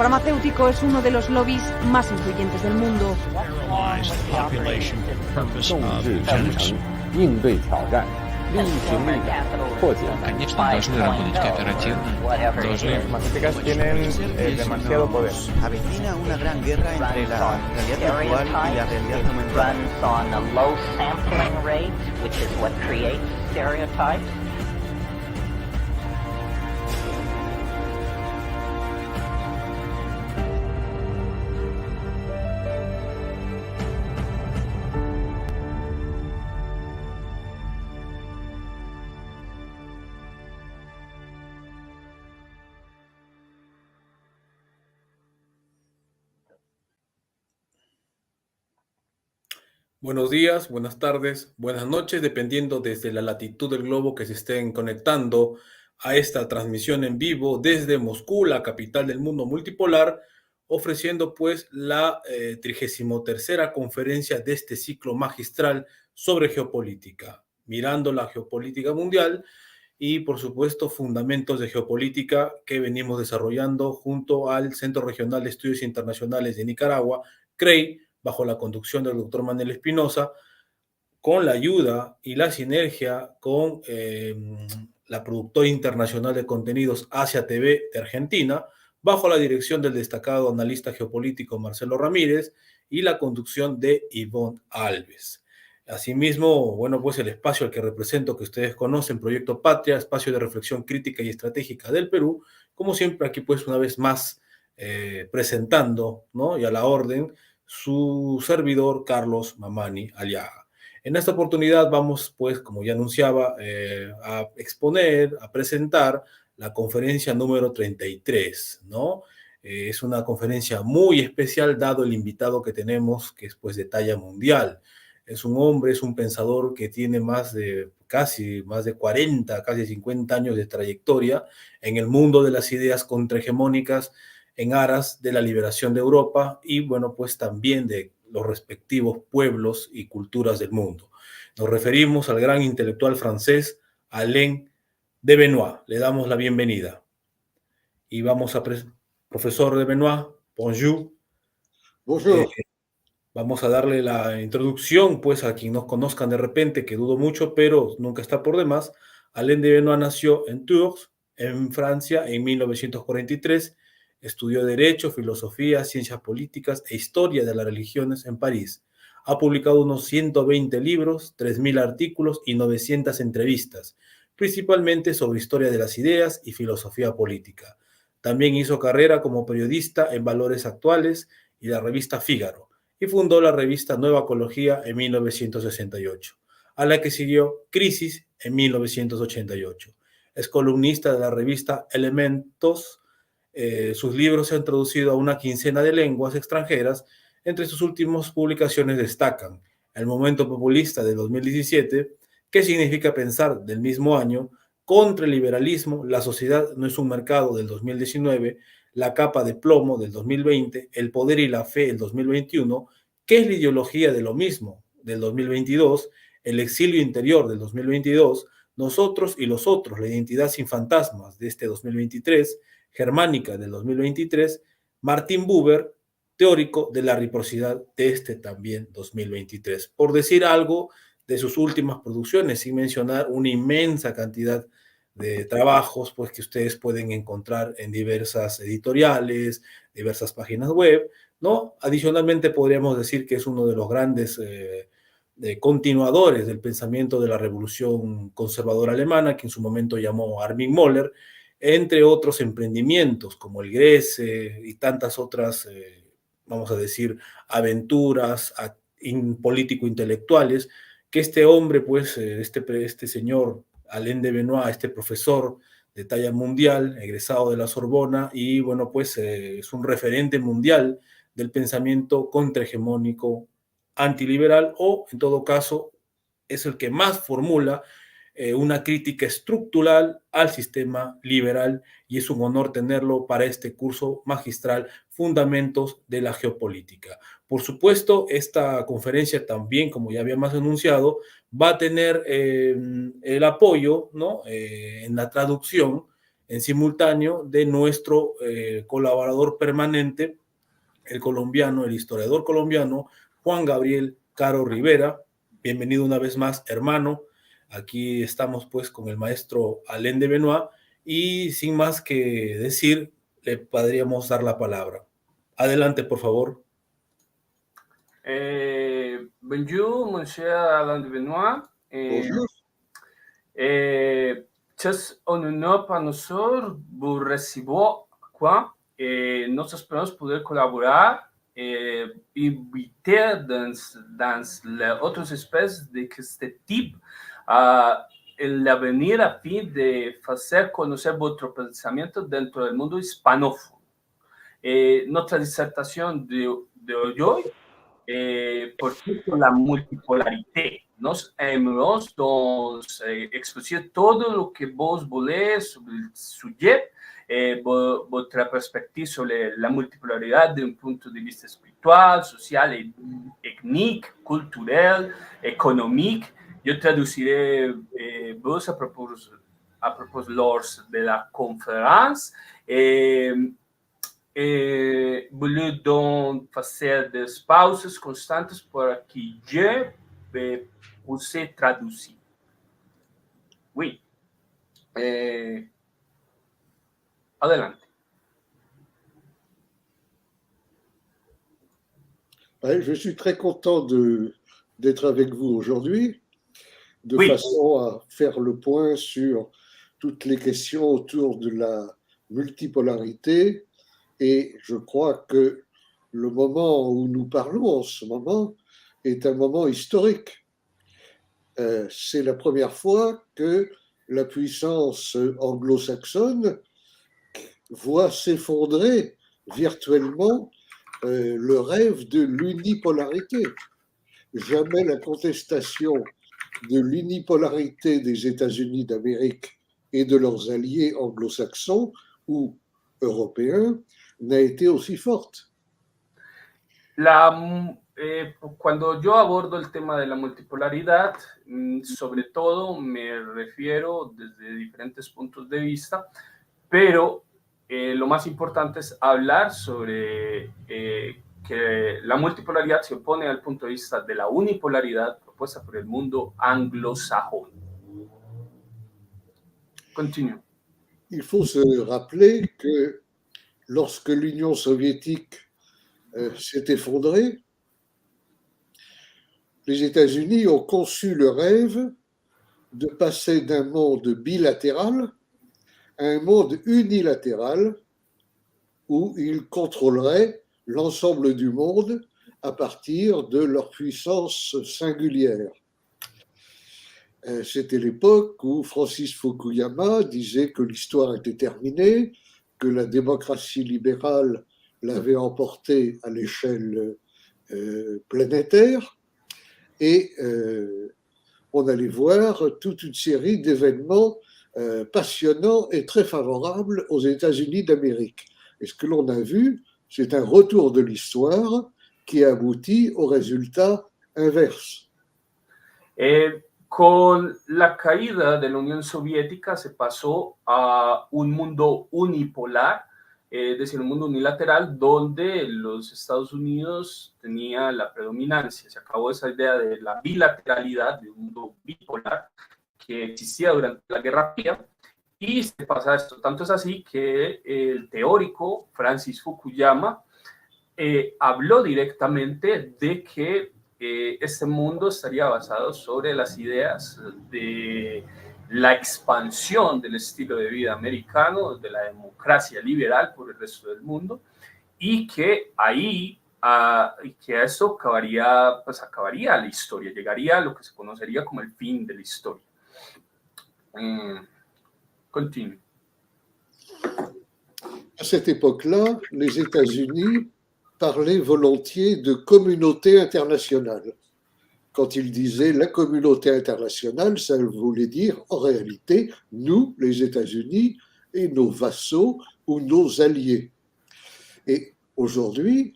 farmacéutico es uno de los lobbies más influyentes del mundo. 应对挑战，力行力改，破解难题。 Las matemáticas tienen demasiado poder. Avecina una gran guerra entre la realidad virtual y la realidad aumentada. Buenos días, buenas tardes, buenas noches, dependiendo desde la latitud del globo que se estén conectando a esta transmisión en vivo desde Moscú, la capital del mundo multipolar, ofreciendo pues la 33ª conferencia de este ciclo magistral sobre geopolítica, mirando la geopolítica mundial y por supuesto fundamentos de geopolítica que venimos desarrollando junto al Centro Regional de Estudios Internacionales de Nicaragua, CREI, bajo la conducción del doctor Manuel Espinosa, con la ayuda y la sinergia con la productora internacional de contenidos Asia TV de Argentina, bajo la dirección del destacado analista geopolítico Marcelo Ramírez y la conducción de Ivonne Alves. Asimismo, bueno, pues el espacio al que represento, que ustedes conocen, Proyecto Patria, espacio de reflexión crítica y estratégica del Perú, como siempre aquí pues una vez más presentando, ¿no? Y a la orden, su servidor Carlos Mamani Aliaga. En esta oportunidad vamos, pues, como ya anunciaba, a exponer, a presentar la conferencia número 33, ¿no? Es una conferencia muy especial dado el invitado que tenemos, que es pues de talla mundial. Es un hombre, es un pensador que tiene más de 40, casi 50 años de trayectoria en el mundo de las ideas contrahegemónicas, en aras de la liberación de Europa y, bueno, pues también de los respectivos pueblos y culturas del mundo. Nos referimos al gran intelectual francés Alain de Benoist. Le damos la bienvenida. Y vamos a... Profesor de Benoist, bonjour. Bonjour. Vamos a darle la introducción, pues, a quien nos conozcan de repente, que dudo mucho, pero nunca está por demás. Alain de Benoist nació en Tours, en Francia, en 1943. Estudió Derecho, Filosofía, Ciencias Políticas e Historia de las Religiones en París. Ha publicado unos 120 libros, 3.000 artículos y 900 entrevistas, principalmente sobre historia de las ideas y filosofía política. También hizo carrera como periodista en Valores Actuales y la revista Fígaro, y fundó la revista Nueva Ecología en 1968, a la que siguió Crisis en 1988. Es columnista de la revista Elementos. Sus libros se han traducido a una quincena de lenguas extranjeras. Entre sus últimas publicaciones destacan El Momento Populista de 2017, ¿Qué significa pensar?, del mismo año, Contra el liberalismo, La sociedad no es un mercado, del 2019, La capa de plomo, del 2020, El poder y la fe, del 2021, ¿Qué es la ideología de lo mismo?, del 2022, El exilio interior, del 2022, Nosotros y los otros, la identidad sin fantasmas, de este 2023, Germánica del 2023, Martin Buber, teórico de la reciprocidad, de este también 2023. Por decir algo de sus últimas producciones, sin mencionar una inmensa cantidad de trabajos pues, que ustedes pueden encontrar en diversas editoriales, diversas páginas web, ¿no? Adicionalmente podríamos decir que es uno de los grandes continuadores del pensamiento de la revolución conservadora alemana, que en su momento llamó Armin Möller, entre otros emprendimientos como el Grese y tantas otras, vamos a decir, aventuras político-intelectuales, que este hombre, pues, este señor Alain de Benoist, este profesor de talla mundial, egresado de la Sorbona, y bueno, pues es un referente mundial del pensamiento contrahegemónico antiliberal, o en todo caso es el que más formula una crítica estructural al sistema liberal, y es un honor tenerlo para este curso magistral, Fundamentos de la Geopolítica. Por supuesto, esta conferencia también, como ya habíamos anunciado, va a tener el apoyo, ¿no? En la traducción en simultáneo de nuestro colaborador permanente, el colombiano, el historiador colombiano, Juan Gabriel Caro Rivera. Bienvenido una vez más, hermano. Aquí estamos pues con el maestro Alain de Benoit y sin más que decir, le podríamos dar la palabra. Adelante, por favor. Bonjour, monsieur Alain de Benoit. Bonjour. C'est un honneur para nosotros vous recevoir quoi. Nós esperamos poder colaborar e inviter dans les autres espèces de este tipo el avenir a fin de hacer conocer vuestro pensamiento dentro del mundo hispanófono. Nuestra disertación de hoy por ejemplo, la multipolarité. Nós aimons donc exposer todo lo que vos volez sobre el sujet, vuestra perspectiva sobre la multipolaridad de un punto de vista espiritual, social, étnico, cultural, económico. Yo traduciré vos a propósito de la conferencia. Voulez donc fazer des pausas constantes para que je puisse traduire. Oui. Adelante. Ouais, je suis très content d'être avec vous aujourd'hui, de Oui. façon à faire le point sur toutes les questions autour de la multipolarité. Et je crois que le moment où nous parlons en ce moment est un moment historique. C'est la première fois que la puissance anglo-saxonne voit s'effondrer virtuellement le rêve de l'unipolarité. Jamais la contestation de l'unipolarité des États-Unis d'Amérique et de leurs alliés anglo-saxons ou européens n'a été aussi forte. Cuando yo abordo el tema de la multipolaridad, sobre todo me refiero desde diferentes puntos de vista, pero lo más importante es hablar sobre que la multipolaridad se opone al punto de vista de la unipolaridad propuesta por el mundo anglosajón. Continúo. Il faut se rappeler que lorsque l'Union soviétique s'est effondrée, les États-Unis ont conçu le rêve de passer d'un monde bilatéral à un monde unilatéral où ils contrôleraient l'ensemble du monde à partir de leur puissance singulière. C'était l'époque où Francis Fukuyama disait que l'histoire était terminée, que la démocratie libérale l'avait emporté à l'échelle planétaire, et on allait voir toute une série d'événements passionnants et très favorables aux États-Unis d'Amérique. Et ce que l'on a vu, c'est un retour de l'histoire qui aboutit au résultat inverse. Con la caída de la Unión Soviética se pasó a un mundo unipolar, es decir, un mundo unilateral donde los Estados Unidos tenía la predominancia. Se acabó esa idea de la bilateralidad, de un mundo bipolar que existía durante la Guerra Fría, y se pasa esto. Tanto es así que el teórico Francis Fukuyama habló directamente de que este mundo estaría basado sobre las ideas de la expansión del estilo de vida americano, de la democracia liberal por el resto del mundo, y que ahí, que a eso acabaría la historia, llegaría a lo que se conocería como el fin de la historia. Continue. À cette époque-là, les États-Unis parlaient volontiers de communauté internationale. Quand ils disaient la communauté internationale, ça voulait dire en réalité nous, les États-Unis, et nos vassaux ou nos alliés. Et aujourd'hui,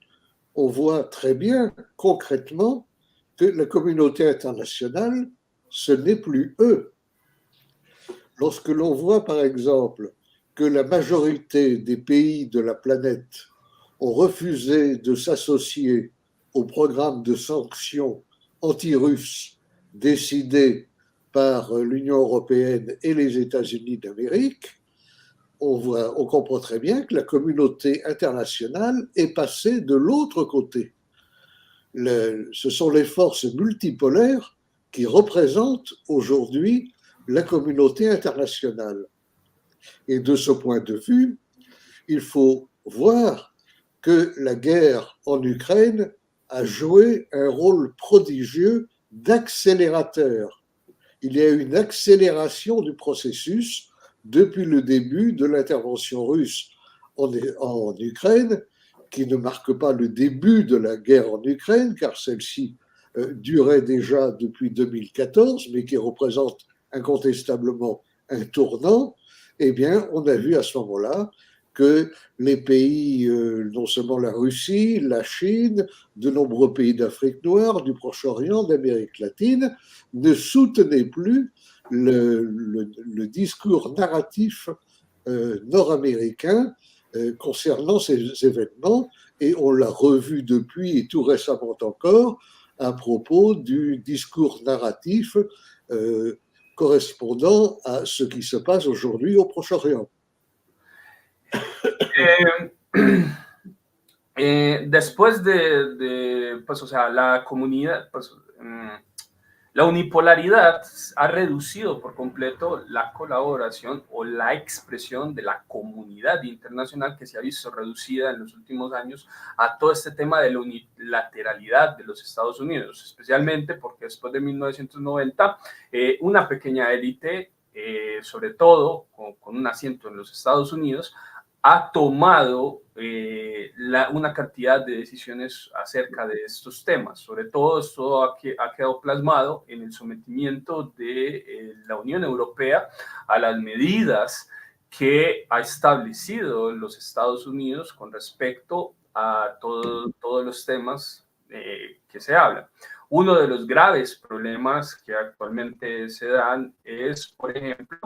on voit très bien concrètement que la communauté internationale, ce n'est plus eux. Lorsque l'on voit par exemple que la majorité des pays de la planète ont refusé de s'associer au programme de sanctions anti-russes décidé par l'Union européenne et les États-Unis d'Amérique, on comprend très bien que la communauté internationale est passée de l'autre côté. Ce sont les forces multipolaires qui représentent aujourd'hui la communauté internationale. Et de ce point de vue, il faut voir que la guerre en Ukraine a joué un rôle prodigieux d'accélérateur. Il y a une accélération du processus depuis le début de l'intervention russe en Ukraine, qui ne marque pas le début de la guerre en Ukraine, car celle-ci durait déjà depuis 2014, mais qui représente incontestablement un tournant. Eh bien, on a vu à ce moment-là que les pays, non seulement la Russie, la Chine, de nombreux pays d'Afrique noire, du Proche-Orient, d'Amérique latine, ne soutenaient plus le discours narratif nord-américain concernant ces événements, et on l'a revu depuis et tout récemment encore à propos du discours narratif correspondant à ce qui se passe aujourd'hui au Proche-Orient. Después pues, o sea, la comunidad, pues, la unipolaridad ha reducido por completo la colaboración o la expresión de la comunidad internacional, que se ha visto reducida en los últimos años a todo este tema de la unilateralidad de los Estados Unidos, especialmente porque después de 1990 una pequeña élite, sobre todo con un asiento en los Estados Unidos, ha tomado una cantidad de decisiones acerca de estos temas. Sobre todo esto ha quedado plasmado en el sometimiento de la Unión Europea a las medidas que ha establecido los Estados Unidos con respecto a todos los temas que se hablan. Uno de los graves problemas que actualmente se dan es, por ejemplo,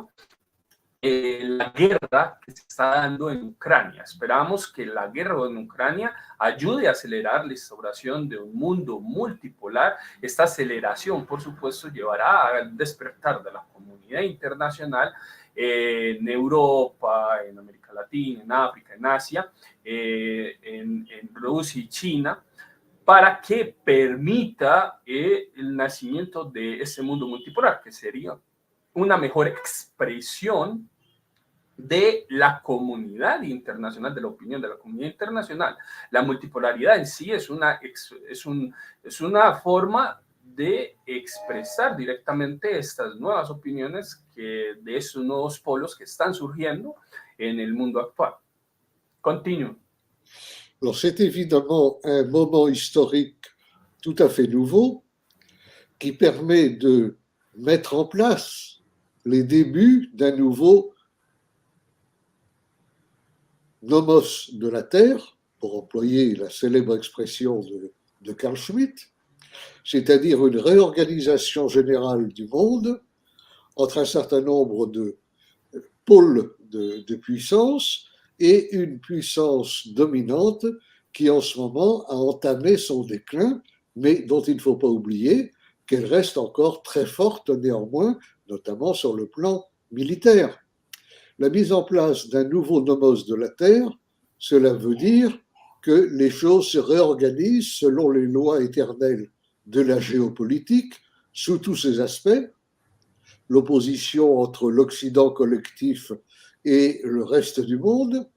la guerra que se está dando en Ucrania. Esperamos que la guerra en Ucrania ayude a acelerar la instauración de un mundo multipolar. Esta aceleración, por supuesto, llevará al despertar de la comunidad internacional en Europa, en América Latina, en África, en Asia, en Rusia y China, para que permita el nacimiento de ese mundo multipolar, que sería una mejor expresión de la comunidad internacional, de la opinión de la comunidad internacional. La multipolaridad en sí es una forma de expresar directamente estas nuevas opiniones de estos nuevos polos que están surgiendo en el mundo actual. Continue. Alors, c'est évidemment un moment historique tout à fait nouveau qui permet de mettre en place les débuts d'un nouveau nomos de la Terre, pour employer la célèbre expression de Carl Schmitt, c'est-à-dire une réorganisation générale du monde entre un certain nombre de pôles de puissance et une puissance dominante qui en ce moment a entamé son déclin, mais dont il ne faut pas oublier qu'elle reste encore très forte néanmoins, notamment sur le plan militaire. La mise en place d'un nouveau nomos de la Terre, cela veut dire que les choses se réorganisent selon les lois éternelles de la géopolitique sous tous ses aspects, l'opposition entre l'Occident collectif et le reste du monde,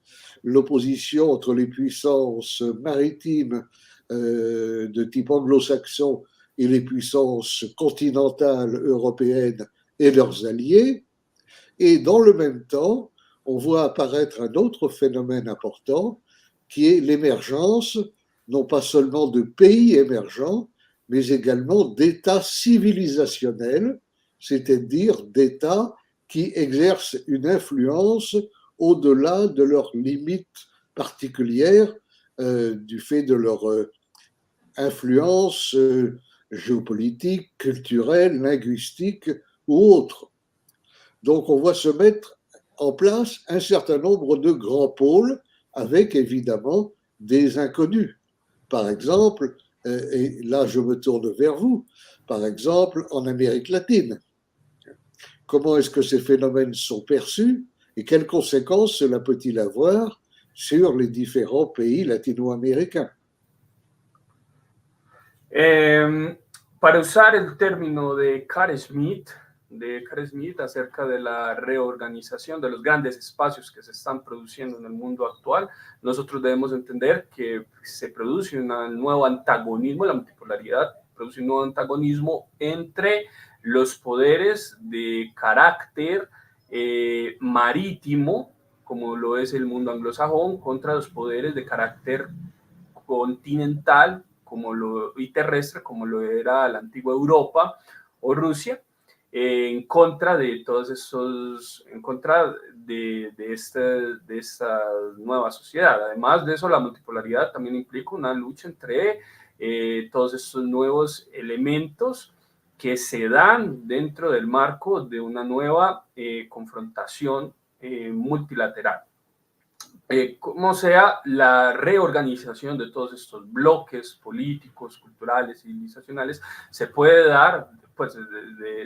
l'opposition entre les puissances maritimes de type anglo-saxon et les puissances continentales européennes et leurs alliés. Et dans le même temps, on voit apparaître un autre phénomène important qui est l'émergence, non pas seulement de pays émergents, mais également d'États civilisationnels, c'est-à-dire d'États qui exercent une influence au-delà de leurs limites particulières du fait de leur influence géopolitique, culturelle, linguistique ou autre. Donc on voit se mettre en place un certain nombre de grands pôles avec évidemment des inconnus. Par exemple, et là je me tourne vers vous, par exemple en Amérique latine. Comment est-ce que ces phénomènes sont perçus et quelles conséquences cela peut-il avoir sur les différents pays latino-américains? Para usar el término de Carl Smith acerca de la reorganización de los grandes espacios que se están produciendo en el mundo actual, nosotros debemos entender que se produce un nuevo antagonismo, la multipolaridad produce un nuevo antagonismo entre los poderes de carácter marítimo, como lo es el mundo anglosajón, contra los poderes de carácter continental y terrestre, como lo era la antigua Europa o Rusia, en contra de todos estos, en contra de esta nueva sociedad. Además de eso, la multipolaridad también implica una lucha entre todos estos nuevos elementos que se dan dentro del marco de una nueva confrontación multilateral. Como sea, la reorganización de todos estos bloques políticos, culturales, civilizacionales, se puede dar pues,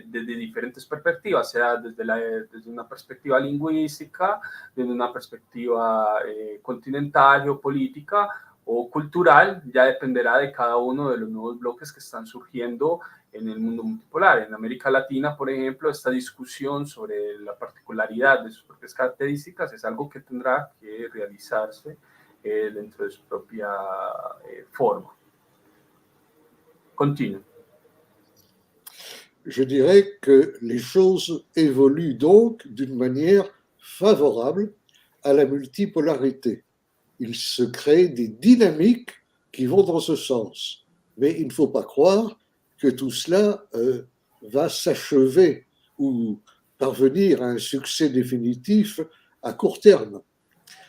desde diferentes perspectivas, sea desde una perspectiva lingüística, desde una perspectiva continental, geopolítica o cultural, ya dependerá de cada uno de los nuevos bloques que están surgiendo en el mundo multipolar. En América Latina, por ejemplo, esta discusión sobre la particularidad de sus propias características es algo que tendrá que realizarse dentro de su propia forma. Continue. Je dirais que les choses évoluent donc d'une manière favorable à la multipolarité. Il se crée des dynamiques qui vont dans ce sens. Mais il ne faut pas croire que tout cela va s'achever ou parvenir à un succès définitif à court terme.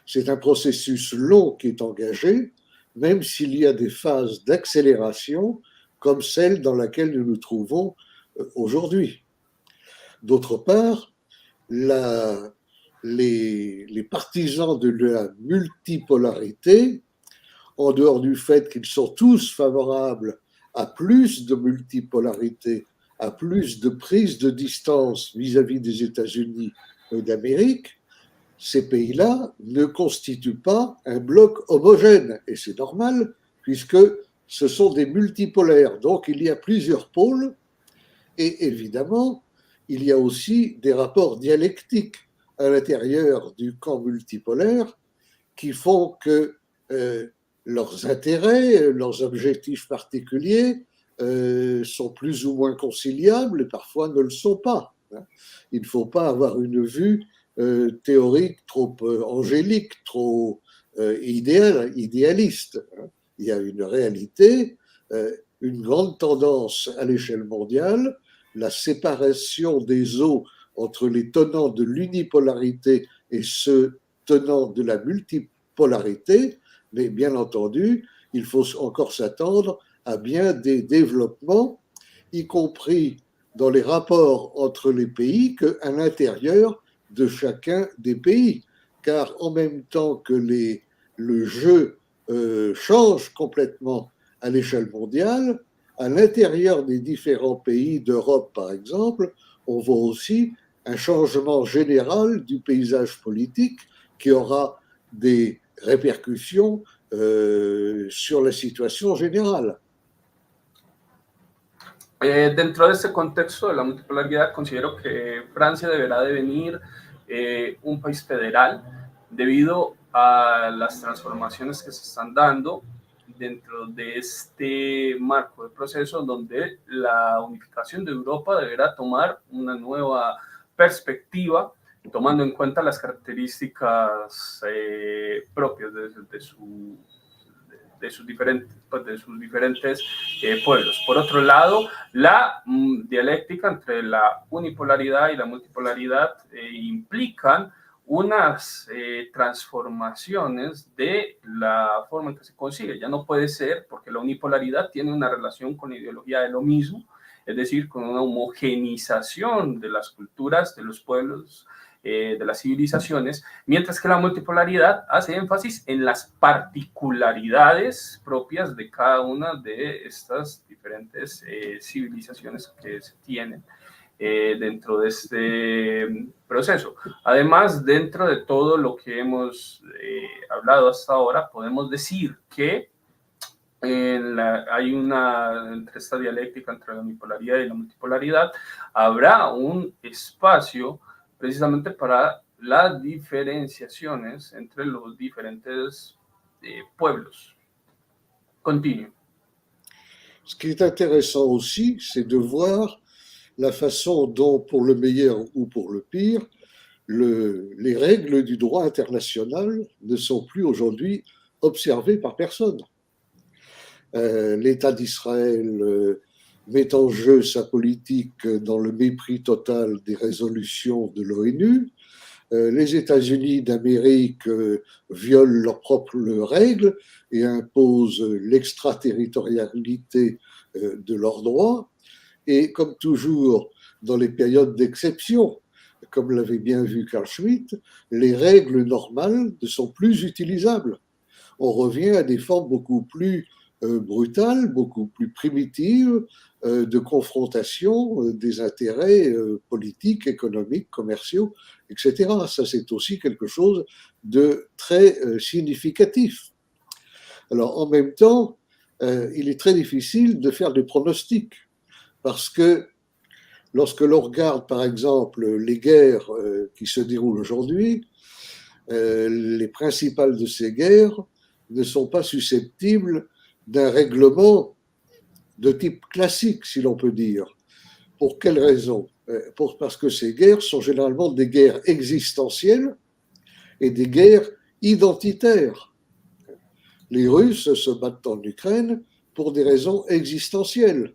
C'est un processus long qui est engagé, même s'il y a des phases d'accélération comme celle dans laquelle nous nous trouvons aujourd'hui. D'autre part, les partisans de la multipolarité, en dehors du fait qu'ils sont tous favorables à plus de multipolarité, à plus de prise de distance vis-à-vis des États-Unis d'Amérique, ces pays-là ne constituent pas un bloc homogène. Et c'est normal, puisque ce sont des multipolaires. Donc il y a plusieurs pôles, et évidemment, il y a aussi des rapports dialectiques à l'intérieur du camp multipolaire qui font que leurs intérêts, leurs objectifs particuliers sont plus ou moins conciliables et parfois ne le sont pas. Il ne faut pas avoir une vue théorique trop angélique, trop idéaliste. Il y a une réalité, une grande tendance à l'échelle mondiale, la séparation des eaux entre les tenants de l'unipolarité et ceux tenant de la multipolarité, mais bien entendu, il faut encore s'attendre à bien des développements, y compris dans les rapports entre les pays qu'à l'intérieur de chacun des pays. Car en même temps que le jeu change complètement à l'échelle mondiale, à l'intérieur des différents pays d'Europe, par exemple, on voit aussi un changement général du paysage politique qui aura des répercussions sur la situación general. Dentro de este contexto de la multipolaridad, considero que Francia deberá devenir un país federal debido a las transformaciones que se están dando dentro de este marco de proceso donde la unificación de Europa deberá tomar una nueva perspectiva, tomando en cuenta las características propias de sus diferentes pueblos. Por otro lado, la dialéctica entre la unipolaridad y la multipolaridad implican unas transformaciones de la forma en que se consigue. Ya no puede ser, porque la unipolaridad tiene una relación con la ideología de lo mismo, es decir, con una homogenización de las culturas, de los pueblos de las civilizaciones, mientras que la multipolaridad hace énfasis en las particularidades propias de cada una de estas diferentes civilizaciones que se tienen dentro de este proceso. Además, dentro de todo lo que hemos hablado hasta ahora, podemos decir que hay entre esta dialéctica entre la bipolaridad y la multipolaridad, habrá un espacio precisamente para las diferenciaciones entre los diferentes pueblos. Continue. Ce qui est intéressant aussi, c'est de voir la façon dont, pour le meilleur ou pour le pire, les règles du droit international ne sont plus aujourd'hui observées par personne. L'État d'Israël met en jeu sa politique dans le mépris total des résolutions de l'ONU. Les États-Unis d'Amérique violent leurs propres règles et imposent l'extraterritorialité de leurs droits. Et comme toujours, dans les périodes d'exception, comme l'avait bien vu Carl Schmitt, les règles normales ne sont plus utilisables. On revient à des formes beaucoup plus brutale, beaucoup plus primitive de confrontation des intérêts politiques, économiques, commerciaux, etc. Ça, c'est aussi quelque chose de très significatif. Alors, en même temps, il est très difficile de faire des pronostics parce que lorsque l'on regarde, par exemple, les guerres qui se déroulent aujourd'hui, les principales de ces guerres ne sont pas susceptibles d'un règlement de type classique, si l'on peut dire. Pour quelle raison ? Parce que ces guerres sont généralement des guerres existentielles et des guerres identitaires. Les Russes se battent en Ukraine pour des raisons existentielles.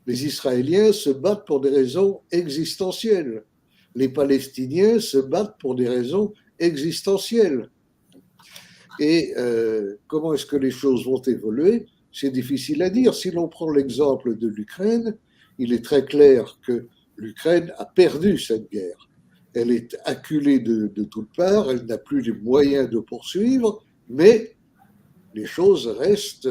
Les Israéliens se battent pour des raisons existentielles. Les Palestiniens se battent pour des raisons existentielles. Et comment est-ce que les choses vont évoluer ? C'est difficile à dire. Si l'on prend l'exemple de l'Ukraine, il est très clair que l'Ukraine a perdu cette guerre. Elle est acculée de toutes parts, elle n'a plus les moyens de poursuivre, mais les choses restent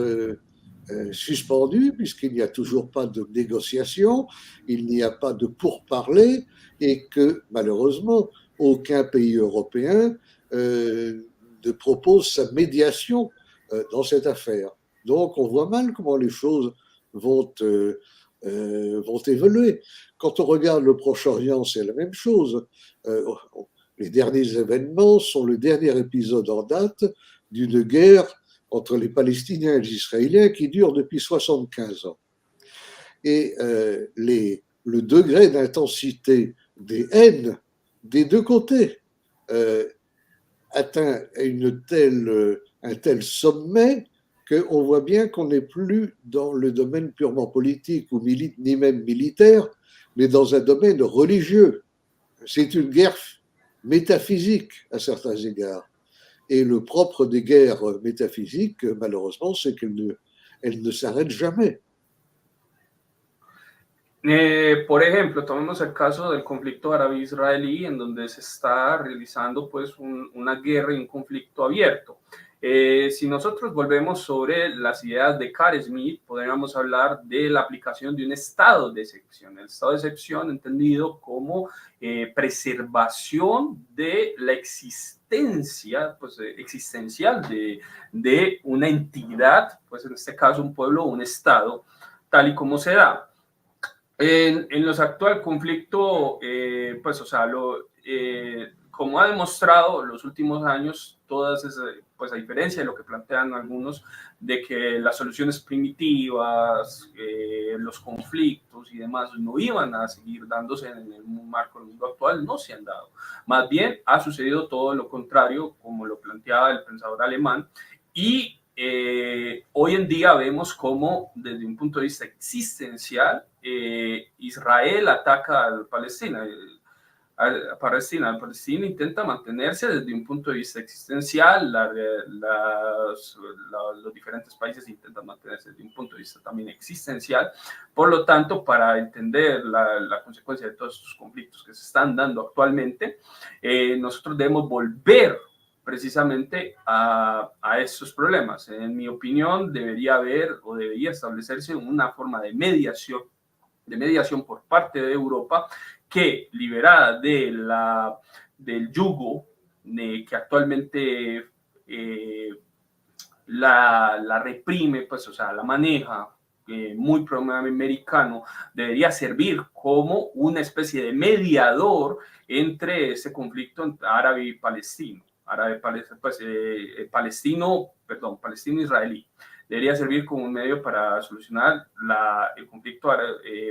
suspendues puisqu'il n'y a toujours pas de négociation, il n'y a pas de pourparlers et que malheureusement aucun pays européen ne propose sa médiation dans cette affaire. Donc, on voit mal comment les choses vont évoluer. Quand on regarde le Proche-Orient, c'est la même chose. Les derniers événements sont le dernier épisode en date d'une guerre entre les Palestiniens et les Israéliens qui dure depuis 75 ans. Et le degré d'intensité des haines des deux côtés atteint un tel sommet qu'on voit bien qu'on n'est plus dans le domaine purement politique ou ni même militaire, mais dans un domaine religieux. C'est une guerre métaphysique à certains égards. Et le propre des guerres métaphysiques, malheureusement, c'est qu'elles ne s'arrêtent jamais. Por ejemplo, tomemos el caso del conflicto árabe-israelí, en donde se está realizando pues una guerra y un conflicto abierto. Si nosotros volvemos sobre las ideas de Carl Schmitt, podríamos hablar de la aplicación de un estado de excepción. El estado de excepción entendido como preservación de la existencia pues, existencial de una entidad, pues en este caso un pueblo o un estado, tal y como se da. En los actual conflicto, pues, o sea, como ha demostrado los últimos años, todas esas, pues a diferencia de lo que plantean algunos, de que las soluciones primitivas, los conflictos y demás no iban a seguir dándose en el marco del mundo actual, no se han dado. Más bien ha sucedido todo lo contrario, como lo planteaba el pensador alemán, y hoy en día vemos cómo, desde un punto de vista existencial, Israel ataca a Palestina. Palestina. Palestina intenta mantenerse desde un punto de vista existencial, los diferentes países intentan mantenerse desde un punto de vista también existencial. Por lo tanto, para entender la consecuencia de todos estos conflictos que se están dando actualmente, nosotros debemos volver precisamente a estos problemas. En mi opinión, debería establecerse una forma de mediación por parte de Europa que, liberada del yugo que actualmente la reprime, pues, o sea, la maneja muy proamericano, debería servir como una especie de mediador entre ese conflicto árabe y palestino. Palestino-israelí. Debería servir como un medio para solucionar el conflicto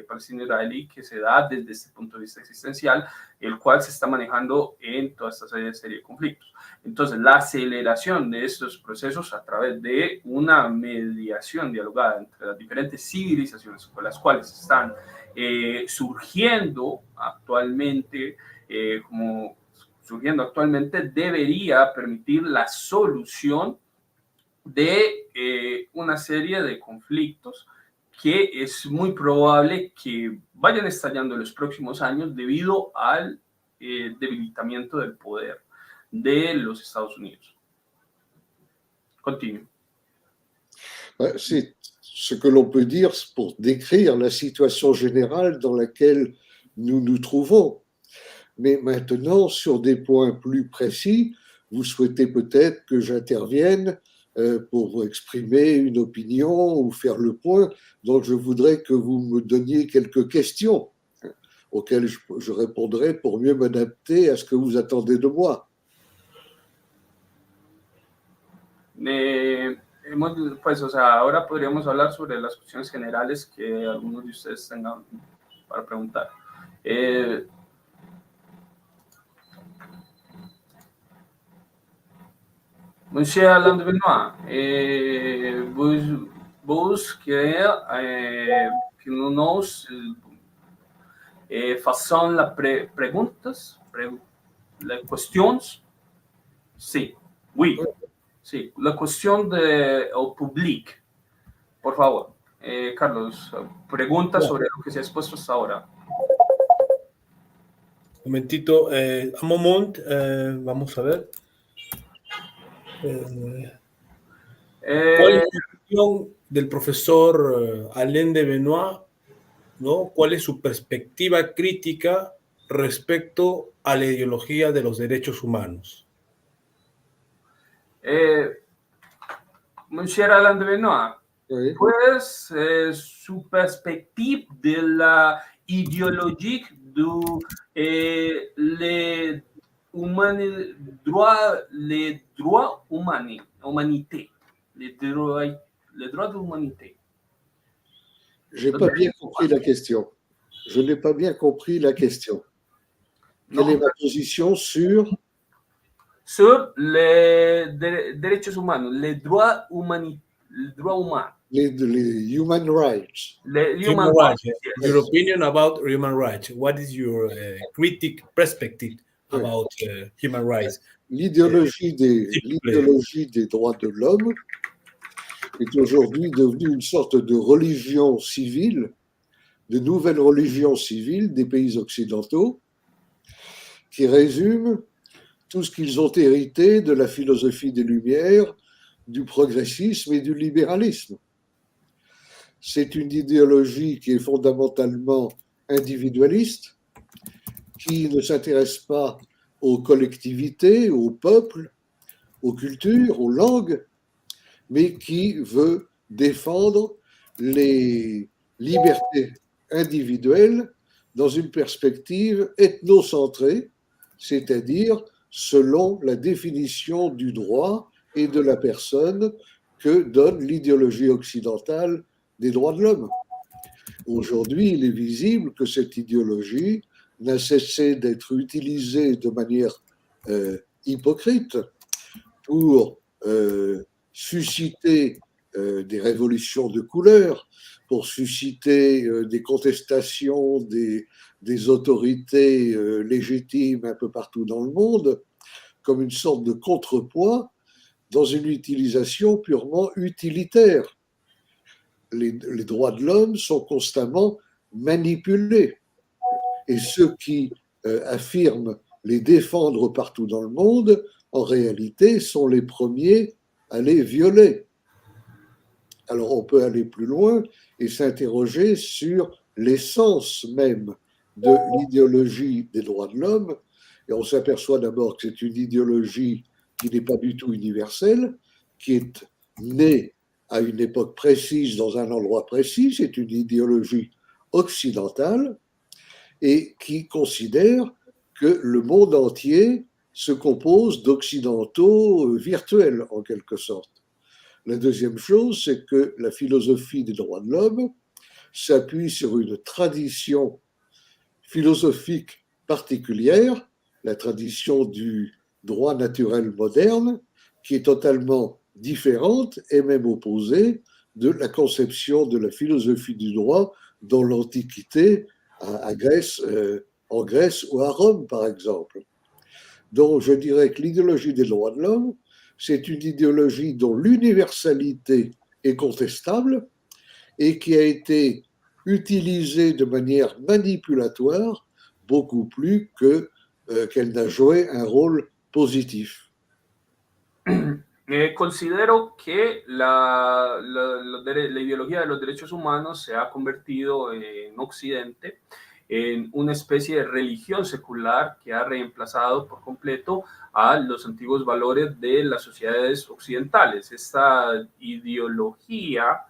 palestino-israelí que se da desde este punto de vista existencial, el cual se está manejando en toda esta serie de conflictos. Entonces, la aceleración de estos procesos a través de una mediación dialogada entre las diferentes civilizaciones con las cuales están surgiendo actualmente, debería permitir la solución de una serie de conflictos que es muy probable que vayan estallando en los próximos años debido al debilitamiento del poder de los Estados Unidos. Continúe. C'est ce que l'on peut dire pour décrire la situation générale dans laquelle nous nous trouvons. Mais maintenant, sur des points plus précis, vous souhaitez peut-être que j'intervienne pour exprimer une opinion ou faire le point. Donc, je voudrais que vous me donniez quelques questions auxquelles je répondrai pour mieux m'adapter à ce que vous attendez de moi. Pues, o sea, ahora podríamos hablar sobre las cuestiones generales que algunos de ustedes tengan para preguntar. Monsieur Alain de Benoit, vos querés que nos façons las preguntas, las cuestiones? Sí, oui. Sí, la cuestión del público, por favor. Carlos, pregunta sobre lo que se ha expuesto hasta ahora. Un momentito, un momento, vamos a ver. ¿Cuál es la opinión del profesor Alain de Benoit, ¿no? ¿Cuál es su perspectiva crítica respecto a la ideología de los derechos humanos? Monsieur Alain de Benoit, Oui. pues su perspectiva de la ideología de les droits humanité, les droits de l'humanité. Je n'ai pas bien compris la question. Je n'ai pas bien compris la question. Quelle est ma position sur les derechos humanos, les droits humains. les human rights? Les Human rights. Your opinion about human rights. What is your critic perspective about human rights? L'idéologie des droits de l'homme est aujourd'hui devenue une sorte de religion civile, de nouvelle religion civile des pays occidentaux, qui résume tout ce qu'ils ont hérité de la philosophie des Lumières, du progressisme et du libéralisme. C'est une idéologie qui est fondamentalement individualiste, qui ne s'intéresse pas aux collectivités, aux peuples, aux cultures, aux langues, mais qui veut défendre les libertés individuelles dans une perspective ethnocentrée, c'est-à-dire selon la définition du droit et de la personne que donne l'idéologie occidentale des droits de l'homme. Aujourd'hui, il est visible que cette idéologie n'a cessé d'être utilisée de manière hypocrite pour susciter des révolutions de couleur, pour susciter des contestations des autorités légitimes un peu partout dans le monde, comme une sorte de contrepoids dans une utilisation purement utilitaire. Les droits de l'homme sont constamment manipulés. Et ceux qui affirment les défendre partout dans le monde, en réalité, sont les premiers à les violer. Alors on peut aller plus loin et s'interroger sur l'essence même de l'idéologie des droits de l'homme. Et on s'aperçoit d'abord que c'est une idéologie qui n'est pas du tout universelle, qui est née à une époque précise, dans un endroit précis. C'est une idéologie occidentale et qui considère que le monde entier se compose d'occidentaux virtuels, en quelque sorte. La deuxième chose, c'est que la philosophie des droits de l'homme s'appuie sur une tradition philosophique particulière, la tradition du droit naturel moderne, qui est totalement différente et même opposée de la conception de la philosophie du droit dans l'Antiquité, en Grèce ou à Rome, par exemple. Donc, je dirais que l'idéologie des droits de l'homme, c'est une idéologie dont l'universalité est contestable et qui a été utilisée de manière manipulatoire beaucoup plus qu'elle n'a joué un rôle positif. Considero que la ideología de los derechos humanos se ha convertido en Occidente en una especie de religión secular que ha reemplazado por completo a los antiguos valores de las sociedades occidentales. Esta ideología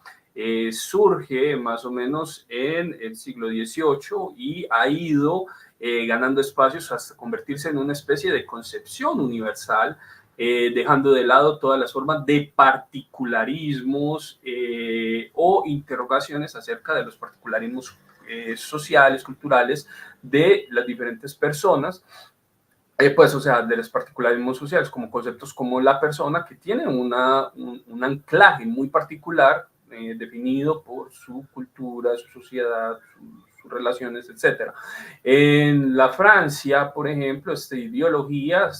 surge más o menos en el siglo XVIII y ha ido ganando espacios hasta convertirse en una especie de concepción universal, dejando de lado todas las formas de particularismos o interrogaciones acerca de los particularismos sociales, culturales de las diferentes personas, pues, o sea, de los particularismos sociales como conceptos como la persona, que tiene un anclaje muy particular definido por su cultura, su sociedad, sus relaciones, etc. En la Francia, por ejemplo, esta ideología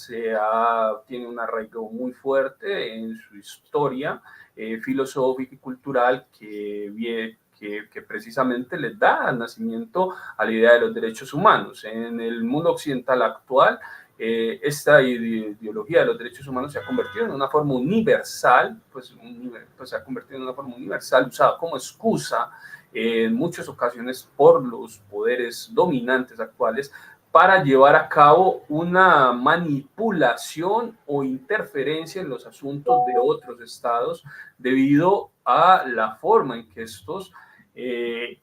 tiene un arraigo muy fuerte en su historia filosófica y cultural que precisamente les da nacimiento a la idea de los derechos humanos. En el mundo occidental actual, esta ideología de los derechos humanos se ha convertido en una forma universal, pues se ha convertido en una forma universal usada como excusa en muchas ocasiones por los poderes dominantes actuales para llevar a cabo una manipulación o interferencia en los asuntos de otros estados debido a la forma en que estos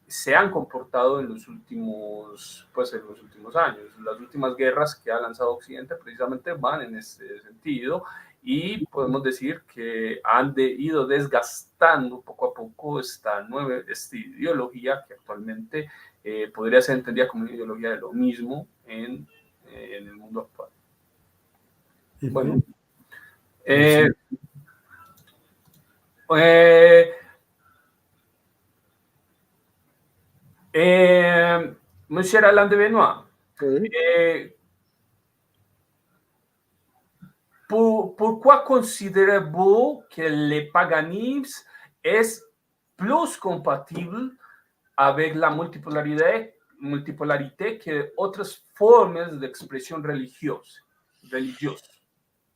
se han comportado en los últimos años. Las últimas guerras que ha lanzado Occidente precisamente van en este sentido y podemos decir que han ido desgastando poco a poco esta ideología que actualmente podría ser entendida como una ideología de lo mismo en el mundo actual. Bueno, Monsieur Alain de Benoît, Oui. Pourquoi considérez-vous que le paganisme est plus compatible avec la multipolarité que otras formas de expresión religiosa?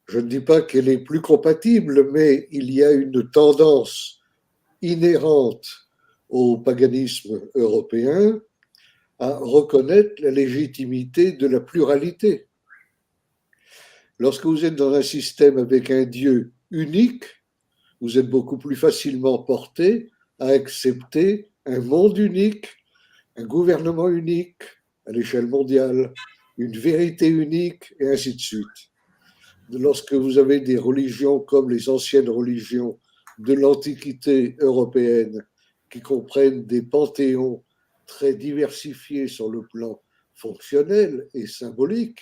Je ne dis pas qu'elle est plus compatible, mais il y a une tendance inhérente au paganisme européen à reconnaître la légitimité de la pluralité. Lorsque vous êtes dans un système avec un Dieu unique, vous êtes beaucoup plus facilement porté à accepter un monde unique, un gouvernement unique à l'échelle mondiale, une vérité unique, et ainsi de suite. Lorsque vous avez des religions comme les anciennes religions de l'Antiquité européenne, qui comprennent des panthéons très diversifiés sur le plan fonctionnel et symbolique,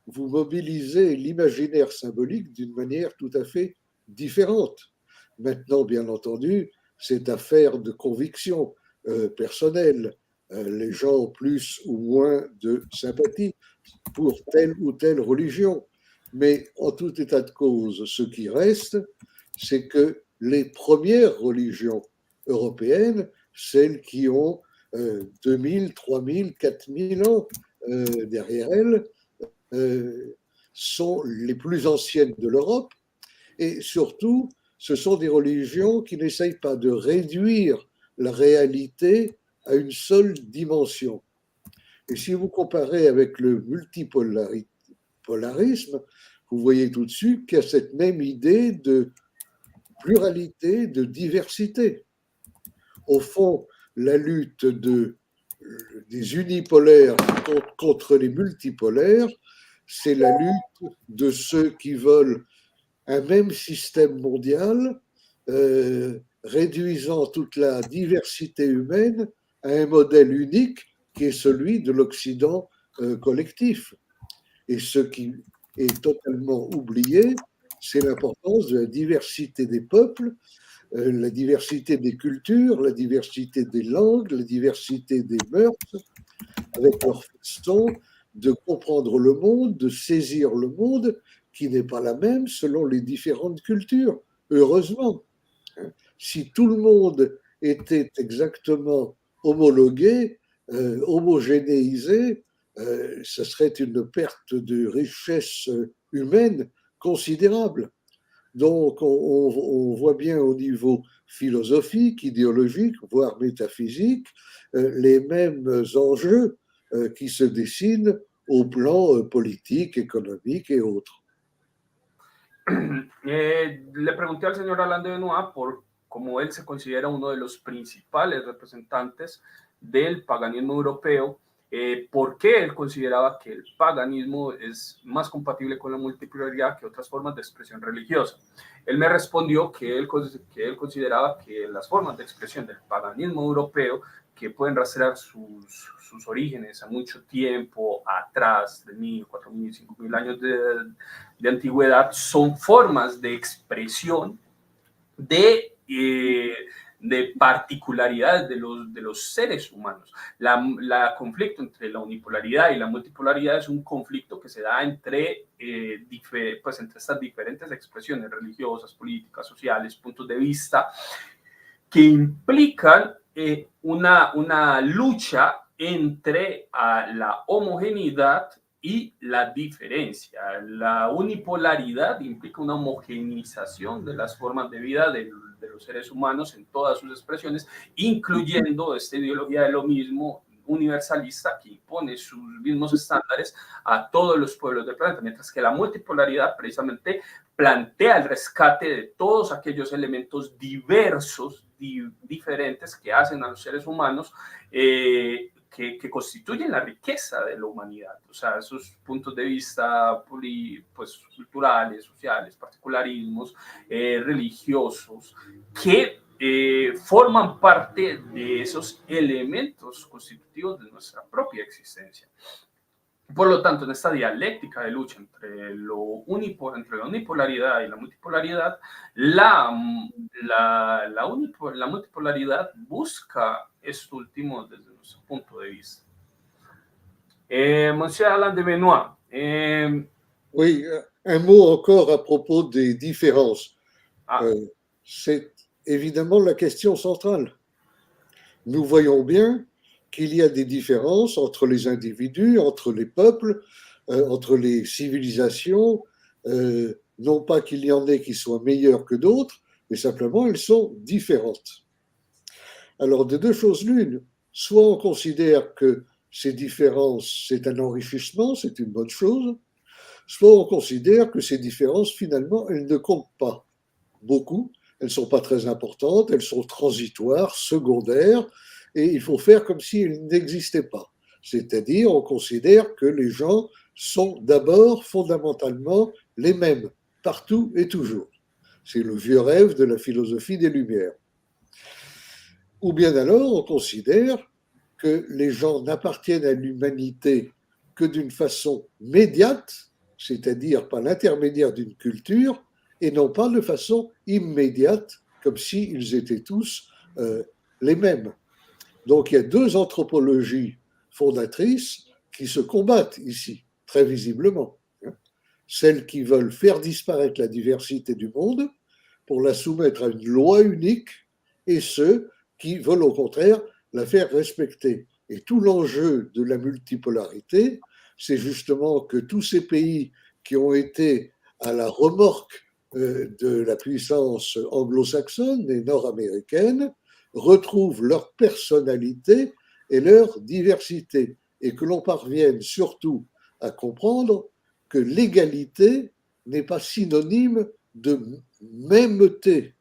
vous mobilisez l'imaginaire symbolique d'une manière tout à fait différente. Maintenant, bien entendu, c'est affaire de conviction personnelle. Les gens ont plus ou moins de sympathie pour telle ou telle religion. Mais en tout état de cause, ce qui reste, c'est que les premières religions européennes, celles qui ont 2000, 3000, 4000 ans derrière elles, sont les plus anciennes de l'Europe. Et surtout, ce sont des religions qui n'essayent pas de réduire la réalité à une seule dimension. Et si vous comparez avec le multipolarisme, vous voyez tout de suite qu'il y a cette même idée de pluralité, de diversité. Au fond, la lutte des unipolaires contre les multipolaires, c'est la lutte de ceux qui veulent un même système mondial, réduisant toute la diversité humaine à un modèle unique qui est celui de l'Occident collectif. Et ce qui est totalement oublié, c'est l'importance de la diversité des peuples, la diversité des cultures, la diversité des langues, la diversité des mœurs, avec leur façon de comprendre le monde, de saisir le monde, qui n'est pas la même selon les différentes cultures, heureusement. Si tout le monde était exactement homologué, homogénéisé, ce serait une perte de richesse humaine considérable. Donc, on voit bien au niveau philosophique, idéologique, voire métaphysique, les mêmes enjeux qui se dessinent au plan politique, économique et autres. Le pregunté al señor Alain de Benoit por cómo él se considera uno de los principales representantes del paganismo europeo, por qué él consideraba que el paganismo es más compatible con la multipolaridad que otras formas de expresión religiosa. Él me respondió que él consideraba que las formas de expresión del paganismo europeo, que pueden rastrear sus orígenes a mucho tiempo atrás, de 1000, 4000, 5000 años de antigüedad, son formas de expresión de particularidades de los seres humanos. La conflicto entre la unipolaridad y la multipolaridad es un conflicto que se da entre estas diferentes expresiones religiosas, políticas, sociales, puntos de vista, que implican una lucha entre la homogeneidad y la diferencia. La unipolaridad implica una homogeneización de las formas de vida de los seres humanos en todas sus expresiones, incluyendo esta ideología de lo mismo universalista que impone sus mismos estándares a todos los pueblos del planeta, mientras que la multipolaridad precisamente plantea el rescate de todos aquellos elementos diversos, diferentes que hacen a los seres humanos, que constituyen la riqueza de la humanidad. O sea, esos puntos de vista pues, culturales, sociales, particularismos, religiosos, que forman parte de esos elementos constitutivos de nuestra propia existencia. Por lo tanto, en esta dialéctica de lucha entre la unipolaridad y la multipolaridad, la multipolaridad busca esto último desde nuestro punto de vista. Monsieur Alain de Benoit. Oui, un mot encore à propos des différences. C'est évidemment la question centrale. Nous voyons bien qu'il y a des différences entre les individus, entre les peuples, entre les civilisations, non pas qu'il y en ait qui soient meilleures que d'autres, mais simplement elles sont différentes. Alors, de deux choses l'une, soit on considère que ces différences, c'est un enrichissement, c'est une bonne chose, soit on considère que ces différences, finalement, elles ne comptent pas beaucoup, elles ne sont pas très importantes, elles sont transitoires, secondaires, et il faut faire comme si elles n'existaient pas. C'est-à-dire, on considère que les gens sont d'abord fondamentalement les mêmes, partout et toujours. C'est le vieux rêve de la philosophie des Lumières. Ou bien alors, on considère que les gens n'appartiennent à l'humanité que d'une façon médiate, c'est-à-dire par l'intermédiaire d'une culture, et non pas de façon immédiate comme s'ils étaient tous les mêmes. Donc il y a deux anthropologies fondatrices qui se combattent ici, très visiblement. Celles qui veulent faire disparaître la diversité du monde pour la soumettre à une loi unique, et ceux qui veulent au contraire la faire respecter. Et tout l'enjeu de la multipolarité, c'est justement que tous ces pays qui ont été à la remorque de la puissance anglo-saxonne et nord-américaine retrouvent leur personnalité et leur diversité, et que l'on parvienne surtout à comprendre que l'égalité n'est pas synonyme de mêmeté.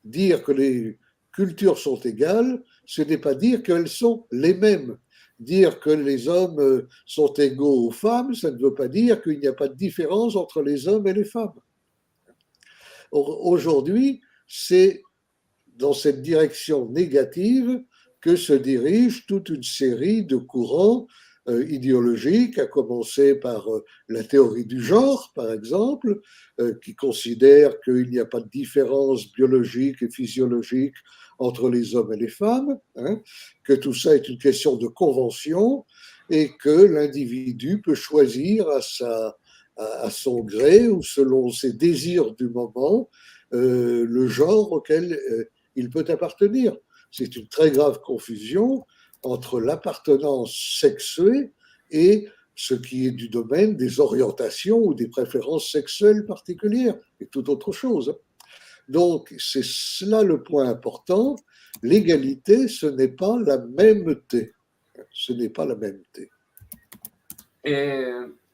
Dire que les cultures sont égales, ce n'est pas dire qu'elles sont les mêmes. Dire que les hommes sont égaux aux femmes, ça ne veut pas dire qu'il n'y a pas de différence entre les hommes et les femmes. Aujourd'hui, c'est dans cette direction négative que se dirige toute une série de courants idéologiques, à commencer par la théorie du genre, par exemple, qui considère qu'il n'y a pas de différence biologique et physiologique entre les hommes et les femmes, que tout ça est une question de convention et que l'individu peut choisir à son gré ou selon ses désirs du moment le genre auquel il peut appartenir. C'est une très grave confusion entre l'appartenance sexuée et ce qui est du domaine des orientations ou des préférences sexuelles particulières, et toute autre chose. Donc, c'est cela le point important. L'égalité, ce n'est pas la mêmeté. Ce n'est pas la mêmeté.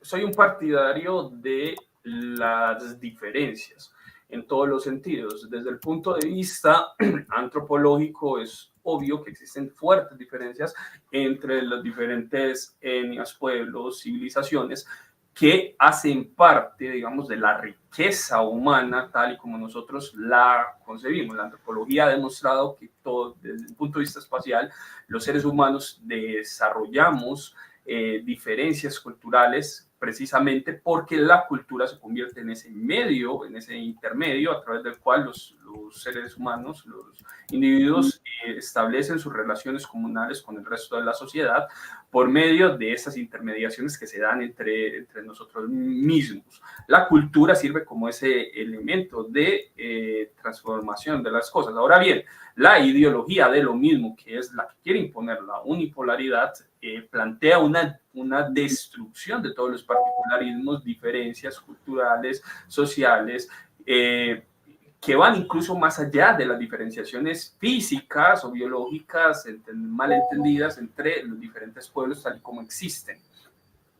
Soy un partidario de las diferencias en todos los sentidos. Desde el punto de vista antropológico, es obvio que existen fuertes diferencias entre las diferentes etnias, pueblos, civilizaciones, que hacen parte, digamos, de la riqueza humana tal y como nosotros la concebimos. La antropología ha demostrado que todo, desde el punto de vista espacial, los seres humanos desarrollamos diferencias culturales precisamente porque la cultura se convierte en ese medio, en ese intermedio a través del cual los seres humanos, los individuos establecen sus relaciones comunales con el resto de la sociedad por medio de esas intermediaciones que se dan entre nosotros mismos. La cultura sirve como ese elemento de transformación de las cosas. Ahora bien, la ideología de lo mismo, que es la que quiere imponer la unipolaridad, plantea una destrucción de todos los particularismos, diferencias culturales, sociales, que van incluso más allá de las diferenciaciones físicas o biológicas malentendidas entre los diferentes pueblos tal y como existen.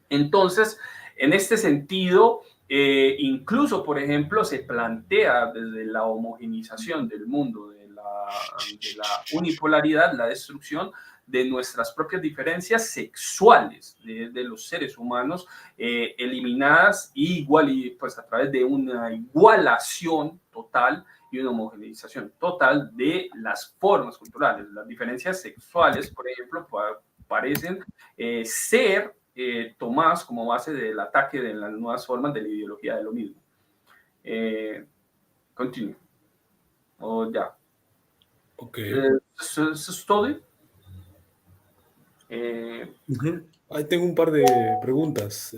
Entonces, en este sentido, incluso, por ejemplo, se plantea desde la homogenización del mundo, de la unipolaridad, la destrucción de nuestras propias diferencias sexuales de los seres humanos, eliminadas pues a través de una igualación total y una homogeneización total de las formas culturales. Las diferencias sexuales, por ejemplo, parecen ser tomadas como base del ataque de las nuevas formas de la ideología de lo mismo. Continúo. O ya. Ok. ¿Eso es todo? Ahí tengo un par de preguntas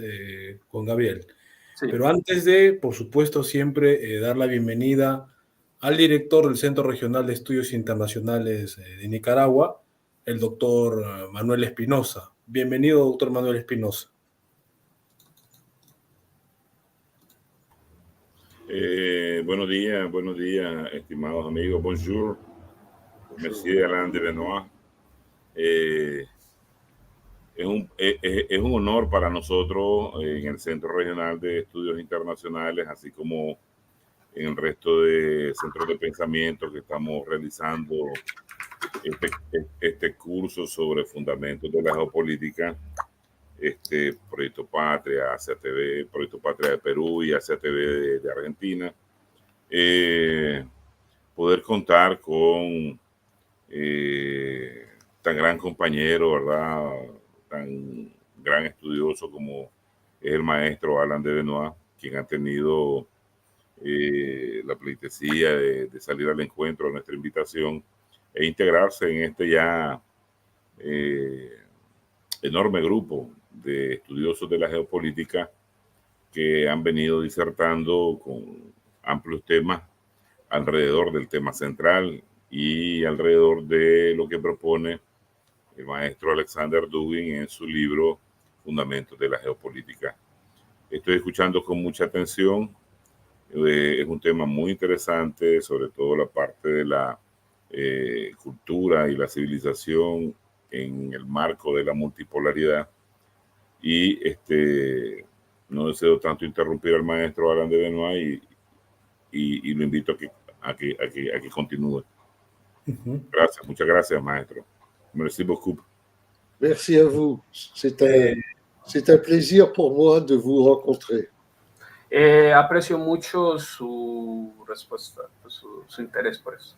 con Gabriel. Sí. Pero antes de, por supuesto, siempre dar la bienvenida al director del Centro Regional de Estudios Internacionales de Nicaragua, el doctor Manuel Espinosa. Bienvenido, doctor Manuel Espinosa. Buenos días, estimados amigos. Bonjour. Merci Alain de Benoit. Es un honor para nosotros en el Centro Regional de Estudios Internacionales, así como en el resto de centros de pensamiento que estamos realizando este curso sobre fundamentos de la geopolítica, Proyecto Patria, ACATV, Proyecto Patria de Perú y ACATV de Argentina. Poder contar con tan gran compañero, ¿verdad?, tan gran estudioso como es el maestro Alain de Benoit, quien ha tenido la pleitesía de salir al encuentro de nuestra invitación e integrarse en este ya enorme grupo de estudiosos de la geopolítica que han venido disertando con amplios temas alrededor del tema central y alrededor de lo que propone el maestro Alexander Dugin en su libro Fundamentos de la Geopolítica. Estoy escuchando con mucha atención. Es un tema muy interesante, sobre todo la parte de la cultura y la civilización en el marco de la multipolaridad. Y no deseo tanto interrumpir al maestro Alain de Benoit y lo invito a que continúe. Gracias, muchas gracias, maestro. Merci beaucoup. Merci à vous. C'est un plaisir pour moi de vous rencontrer. Aprecio mucho su respuesta, su interés por eso.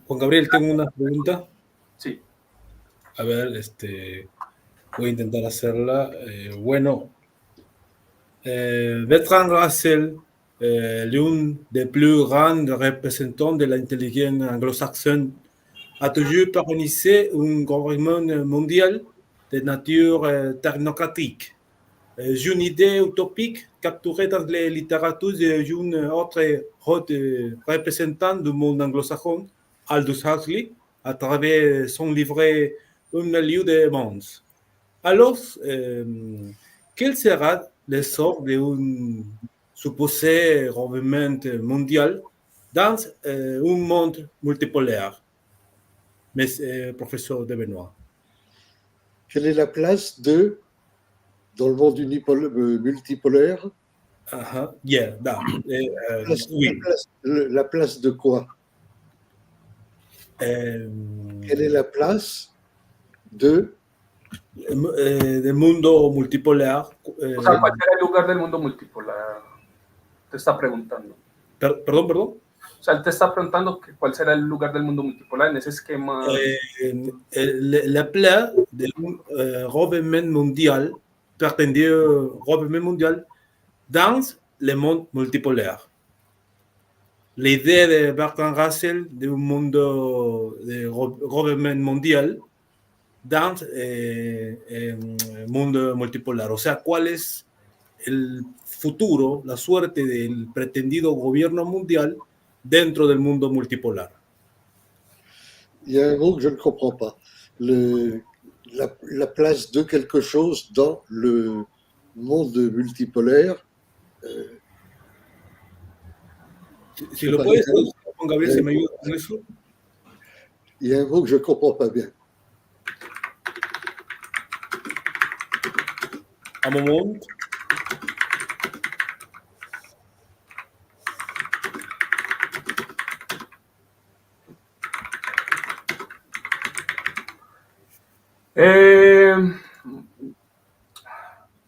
Juan Gabriel, tengo una pregunta. Sí. A ver, voy a intentar hacerla. Bertrand Russell, l'un des plus grands représentants de l'intelligence anglo-saxonne, a toujours préconisé un gouvernement mondial de nature technocratique. Une idée utopique capturée dans les littératures d'une autre haute représentant du monde anglo-saxon, Aldous Huxley, à travers son livre Un milieu de mondes. Alors, quel sera le sort d'un supposé gouvernement mondial dans un monde multipolaire, professeur de Benoit? Quelle est la place dans le monde multipolaire? Yeah, oui. La place de quoi? Quelle est la place del mundo multipolar? O sea, ¿cuál será el lugar del mundo multipolar? Te está preguntando. Perdón. O sea, él te está preguntando cuál será el lugar del mundo multipolar en ese esquema. La place d'un gouvernement mondial, prétendu gouvernement mondial, dans le monde multipolaire. L'idée de Bertrand Russell d'un gouvernement mondial dans un mundo multipolar. O sea, ¿cuál es el futuro, la suerte del pretendido gobierno mundial dentro del mundo multipolar? Il y a un mot que je ne comprends pas. La place de quelque chose dans le monde multipolaire. Si lo puedes traducir, Juan Gabriel, ¿se me ayuda con eso? Il y a un mot que je ne comprends pas bien. Un moment.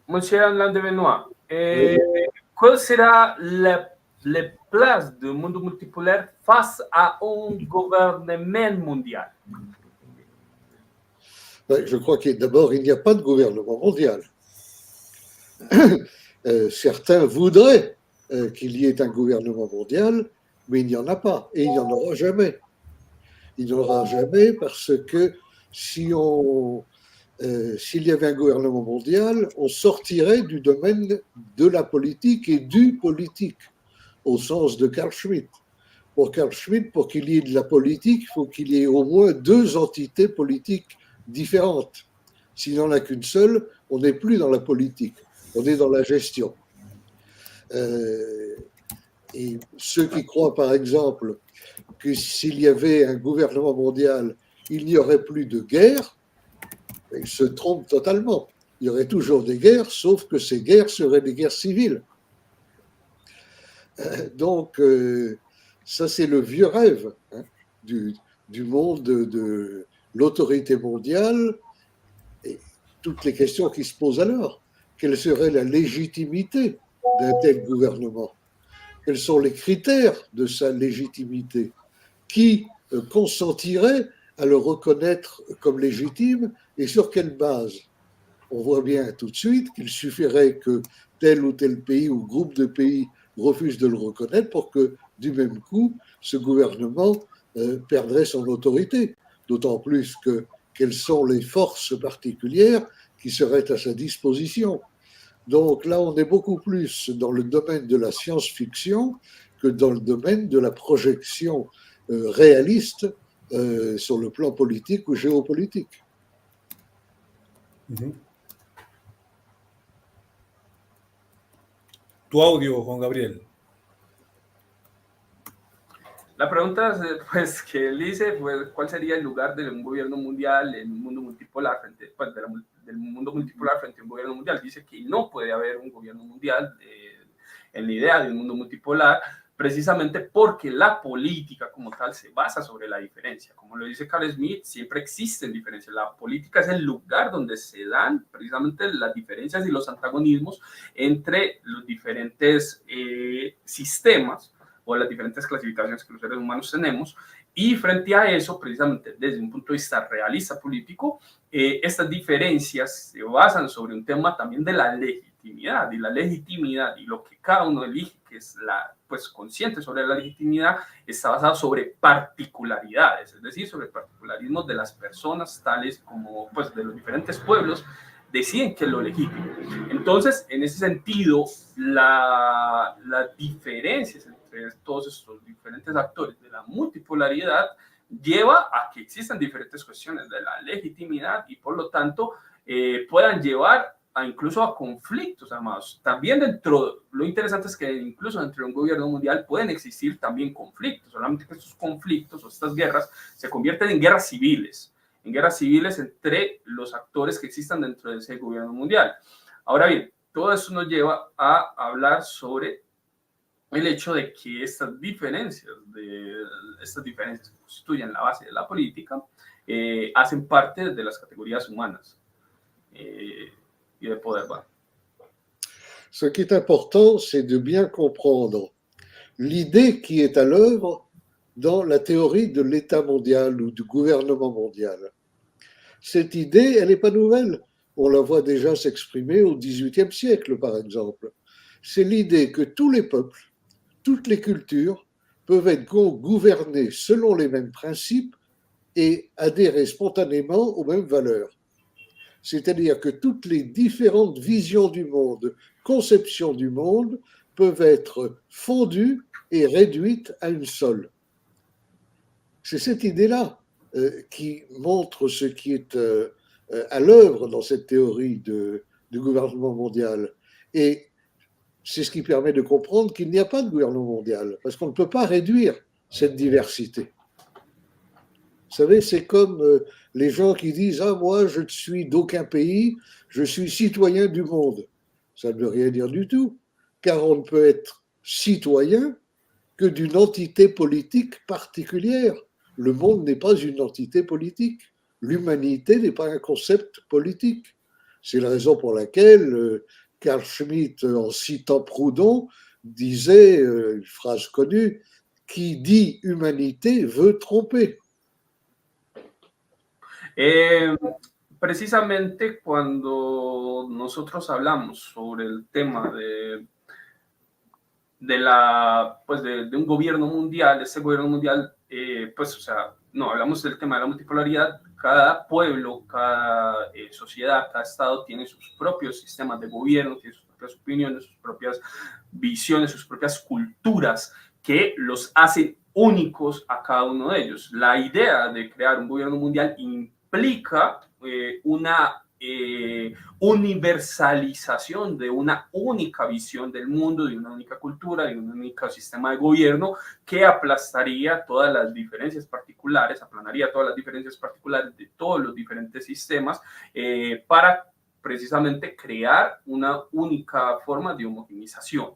Monsieur Alain de Benoit, quelle sera la place du monde multipolaire face à un gouvernement mondial? Je crois que d'abord, il n'y a pas de gouvernement mondial. Certains voudraient qu'il y ait un gouvernement mondial, mais il n'y en a pas, et il n'y en aura jamais. Il n'y en aura jamais parce que s'il y avait un gouvernement mondial, on sortirait du domaine de la politique et du politique, au sens de Carl Schmitt. Pour Carl Schmitt, pour qu'il y ait de la politique, il faut qu'il y ait au moins deux entités politiques différentes. S'il n'y en a qu'une seule, on n'est plus dans la politique, on est dans la gestion. Et ceux qui croient, par exemple, que s'il y avait un gouvernement mondial, il n'y aurait plus de guerre, ils se trompent totalement. Il y aurait toujours des guerres, sauf que ces guerres seraient des guerres civiles. Donc, ça c'est le vieux rêve du monde de l'autorité mondiale et toutes les questions qui se posent alors. Quelle serait la légitimité d'un tel gouvernement? Quels sont les critères de sa légitimité? Qui consentirait à le reconnaître comme légitime et sur quelle base? On voit bien tout de suite qu'il suffirait que tel ou tel pays ou groupe de pays refuse de le reconnaître pour que, du même coup, ce gouvernement perdrait son autorité. D'autant plus que quelles sont les forces particulières qui seraient à sa disposition. Donc là, on est beaucoup plus dans le domaine de la science-fiction que dans le domaine de la projection réaliste sur le plan politique ou géopolitique. Tu audio, Juan Gabriel. La pregunta pues, que él dice fue cuál sería el lugar de un gobierno mundial en un mundo multipolar frente, pues, del mundo multipolar frente a un gobierno mundial. Dice que no puede haber un gobierno mundial en la idea de un mundo multipolar, precisamente porque la política como tal se basa sobre la diferencia. Como lo dice Carl Schmitt, siempre existen diferencias. La política es el lugar donde se dan precisamente las diferencias y los antagonismos entre los diferentes sistemas o las diferentes clasificaciones que los seres humanos tenemos, y frente a eso, precisamente desde un punto de vista realista político, estas diferencias se basan sobre un tema también de la legitimidad, y la legitimidad y lo que cada uno elige, que es la, pues, consciente sobre la legitimidad, está basado sobre particularidades, es decir, sobre particularismos de las personas, tales como, pues, de los diferentes pueblos, deciden que es lo legítimo. Entonces, en ese sentido, las diferencias entre todos estos diferentes actores de la multipolaridad lleva a que existan diferentes cuestiones de la legitimidad y, por lo tanto, puedan llevar incluso a conflictos armados. También lo interesante es que incluso dentro de un gobierno mundial pueden existir también conflictos, solamente que estos conflictos o estas guerras se convierten en guerras civiles entre los actores que existan dentro de ese gobierno mundial. Ahora bien, todo eso nos lleva a hablar sobre el hecho de que estas diferencias que constituyen la base de la política hacen parte de las categorías humanas y de poder. Bueno. Ce qui est important, c'est de bien comprendre l'idée qui est à l'œuvre dans la théorie de l'État mondial ou du gouvernement mondial. Cette idée, elle n'est pas nouvelle. On la voit déjà s'exprimer au XVIIIe siècle, par exemple. C'est l'idée que tous les peuples, toutes les cultures peuvent être gouvernés selon les mêmes principes et adhérer spontanément aux mêmes valeurs. C'est-à-dire que toutes les différentes visions du monde, conceptions du monde, peuvent être fondues et réduites à une seule. C'est cette idée-là qui montre ce qui est à l'œuvre dans cette théorie du gouvernement mondial. Et c'est ce qui permet de comprendre qu'il n'y a pas de gouvernement mondial, parce qu'on ne peut pas réduire cette diversité. Vous savez, c'est comme les gens qui disent « Ah, moi, je ne suis d'aucun pays, je suis citoyen du monde ». Ça ne veut rien dire du tout, car on ne peut être citoyen que d'une entité politique particulière. Le monde n'est pas une entité politique. L'humanité n'est pas un concept politique. C'est la raison pour laquelle Carl Schmitt, en citant Proudhon, disait une phrase connue, « Qui dit humanité veut tromper ». Precisamente cuando nosotros hablamos sobre el tema de un gobierno mundial, este gobierno mundial, hablamos del tema de la multipolaridad. Cada pueblo, cada sociedad, cada estado tiene sus propios sistemas de gobierno, tiene sus propias opiniones, sus propias visiones, sus propias culturas que los hacen únicos a cada uno de ellos. La idea de crear un gobierno mundial implica una universalización de una única visión del mundo, de una única cultura, de un único sistema de gobierno que aplastaría todas las diferencias particulares, aplanaría todas las diferencias particulares de todos los diferentes sistemas para precisamente crear una única forma de homogenización.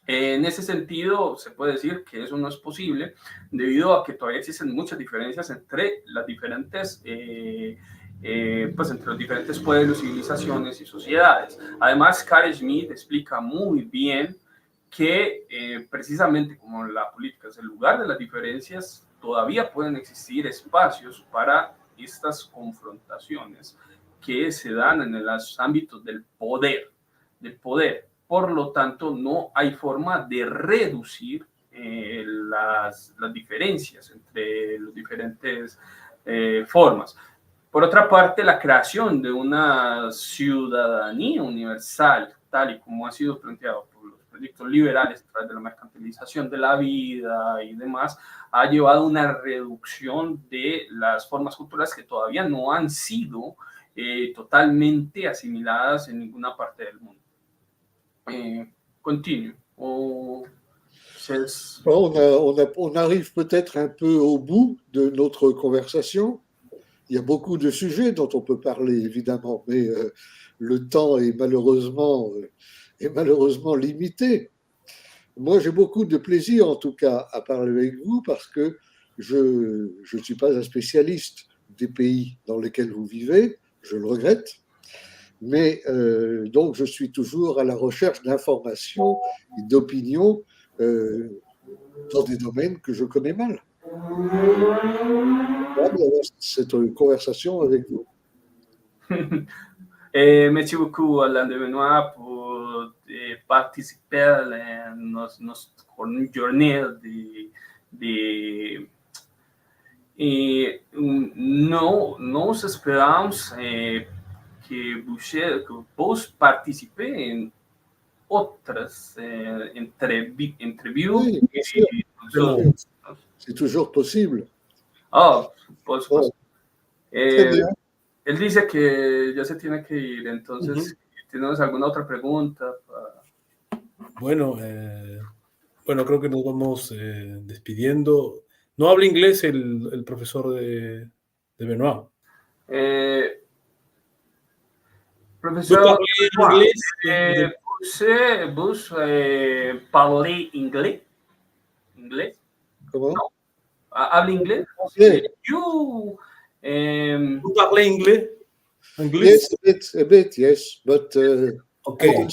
En ese sentido, se puede decir que eso no es posible debido a que todavía existen muchas diferencias entre las diferentes entre los diferentes pueblos, civilizaciones y sociedades. Además, Carl Schmitt explica muy bien que precisamente como la política es el lugar de las diferencias, todavía pueden existir espacios para estas confrontaciones que se dan en los ámbitos del poder. por lo tanto no hay forma de reducir las diferencias entre las diferentes formas. Por otra parte, la creación de una ciudadanía universal, tal y como ha sido planteado por los proyectos liberales a través de la mercantilización de la vida y demás, ha llevado a una reducción de las formas culturales que todavía no han sido totalmente asimiladas en ninguna parte del mundo. Continue. On arrive peut-être un peu au bout de notre conversation. Il y a beaucoup de sujets dont on peut parler, évidemment, mais le temps est malheureusement limité. Moi, j'ai beaucoup de plaisir, en tout cas, à parler avec vous parce que je ne suis pas un spécialiste des pays dans lesquels vous vivez, je le regrette, mais donc je suis toujours à la recherche d'informations et d'opinions dans des domaines que je connais mal. Cette conversation avec vous. Merci beaucoup, Alain de Benoit, pour participer dans notre journée Nós esperamos que vos participez en otras entrevistas. Oui, c'est toujours possible. Por supuesto. Él dice que ya se tiene que ir, entonces, ¿tienes alguna otra pregunta? Bueno, creo que nos vamos despidiendo. ¿No habla inglés el profesor de Benoit? Profesor, ¿vos parlez inglés? ¿Inglés? ¿Cómo? No. ¿Habla inglés? Sí. ¿Tú hablas inglés? Yes, a bit, yes, but okay.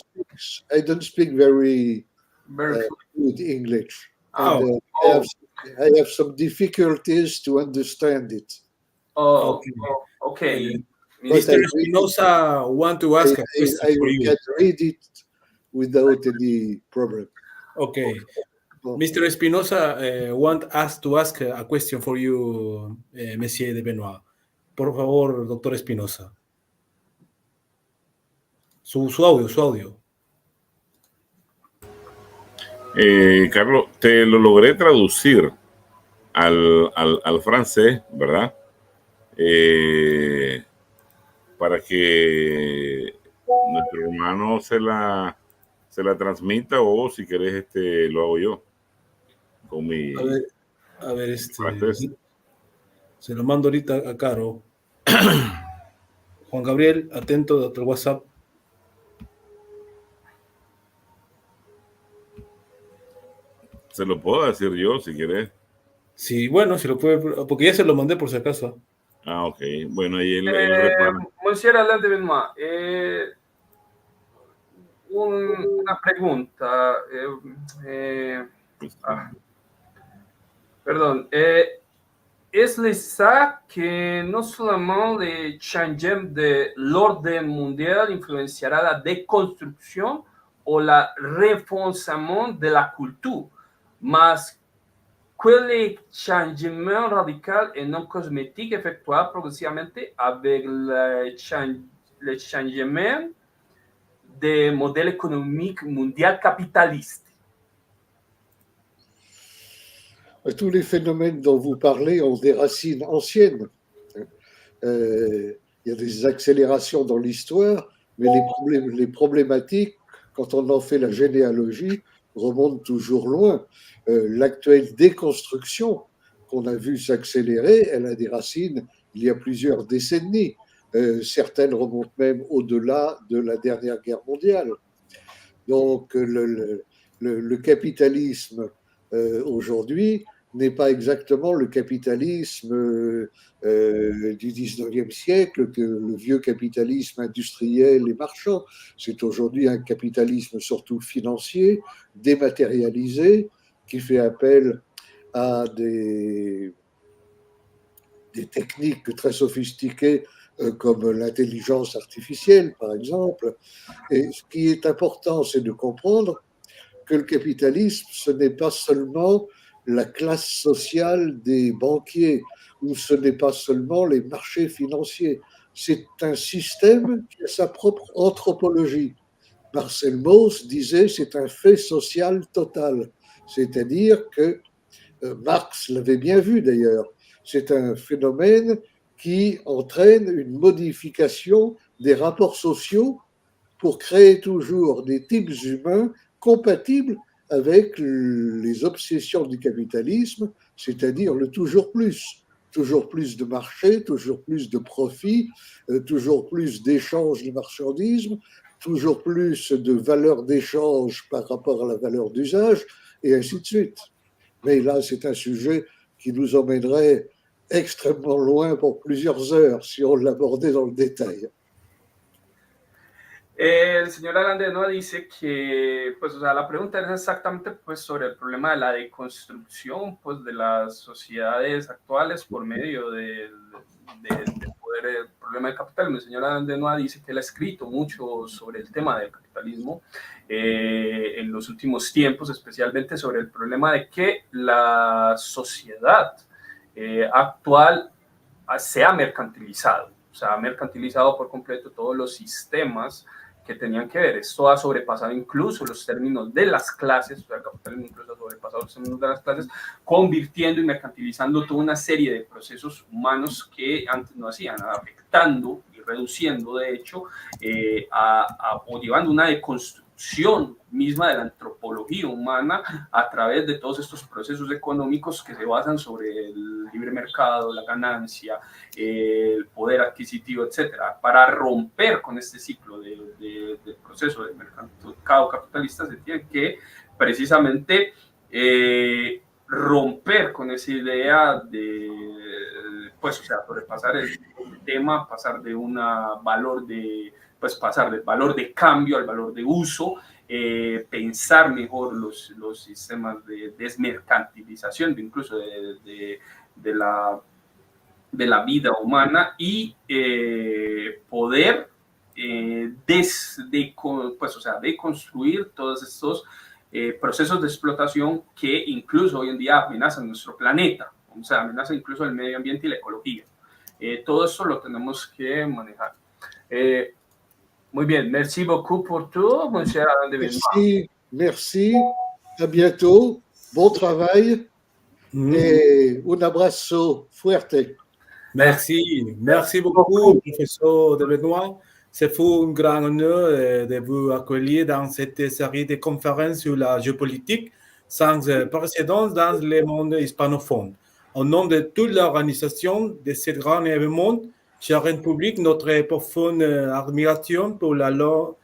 I don't speak very good English. And, I have some difficulties to understand it. Okay. Mr. Espinosa want to ask a question for you. I can read it without any problem. Okay. Mr. Espinosa want us to ask a question for you, Monsieur de Benoit. Por favor, doctor Espinosa. Su audio. Carlos, te lo logré traducir al francés, ¿verdad? Para que nuestro hermano se la transmita, o si querés lo hago yo con mi... A ver, se lo mando ahorita a Caro. Juan Gabriel, atento de otro WhatsApp. Se lo puedo decir yo, si querés. Sí, bueno, si lo puede, porque ya se lo mandé por si acaso. Ok. Bueno, ahí él repara. Monsieur Alain de Benoit, una pregunta. Perdón. ¿Es necesario que no solamente el changement de l'ordre mundial influenciará la deconstrucción o el renforcement de la cultura, mas quel changement radical et non cosmétique effectué progressivamente avec le changement des modèles économiques mondial capitalistes? Tous les phénomènes dont vous parlez ont des racines anciennes. Il y a des accélérations dans l'histoire, mais les problématiques, quand on en fait la généalogie, remontent toujours loin. L'actuelle déconstruction qu'on a vue s'accélérer, elle a des racines il y a plusieurs décennies. Certaines remontent même au-delà de la dernière guerre mondiale. Donc le capitalisme aujourd'hui n'est pas exactement le capitalisme du 19e siècle, que le vieux capitalisme industriel et marchand. C'est aujourd'hui un capitalisme surtout financier, dématérialisé, qui fait appel à des techniques très sophistiquées comme l'intelligence artificielle, par exemple. Et ce qui est important, c'est de comprendre que le capitalisme, ce n'est pas seulement la classe sociale des banquiers, ou ce n'est pas seulement les marchés financiers. C'est un système qui a sa propre anthropologie. Marcel Mauss disait c'est un fait social total, c'est-à-dire que Marx l'avait bien vu d'ailleurs, c'est un phénomène qui entraîne une modification des rapports sociaux pour créer toujours des types humains compatibles avec les obsessions du capitalisme, c'est-à-dire le toujours plus de marché, toujours plus de profit, toujours plus d'échanges de marchandises, toujours plus de valeur d'échange par rapport à la valeur d'usage, et ainsi de suite. Mais là, c'est un sujet qui nous emmènerait extrêmement loin pour plusieurs heures si on l'abordait dans le détail. El señor Alain Denois dice que, pues, o sea, la pregunta es exactamente, pues, sobre el problema de la deconstrucción, pues, de las sociedades actuales por medio del poder, el problema del capitalismo. El señor Alain Denois dice que él ha escrito mucho sobre el tema del capitalismo en los últimos tiempos, especialmente sobre el problema de que la sociedad actual se ha mercantilizado. O sea, ha mercantilizado por completo todos los sistemas que tenían que ver. Esto ha sobrepasado incluso los términos de las clases, o sea, el capitalismo incluso ha sobrepasado los términos de las clases, convirtiendo y mercantilizando toda una serie de procesos humanos que antes no hacían, afectando y reduciendo, de hecho, o llevando una deconstrucción misma de la antropología humana a través de todos estos procesos económicos que se basan sobre el libre mercado, la ganancia, el poder adquisitivo, etcétera. Para romper con este ciclo del proceso del mercado capitalista se tiene que precisamente romper con esa idea de, pues, o sea, sobrepasar el tema, pasar de valor de cambio al valor de uso, pensar mejor los sistemas de desmercantilización, incluso de la vida humana, y poder deconstruir todos estos procesos de explotación que incluso hoy en día amenazan nuestro planeta, o sea, amenazan incluso el medio ambiente y la ecología. Todo eso lo tenemos que manejar. Muy bien, merci beaucoup pour tout, monsieur Alain Denois. Merci, à bientôt, bon travail et un abrazo fuerte. Merci beaucoup, professeur de Benoît. C'est un grand honneur de vous accueillir dans cette série de conférences sur la géopolitique sans précédent dans le monde hispanophone. Au nom de toute l'organisation de ce grand événement, chère République, notre profonde admiration pour la longue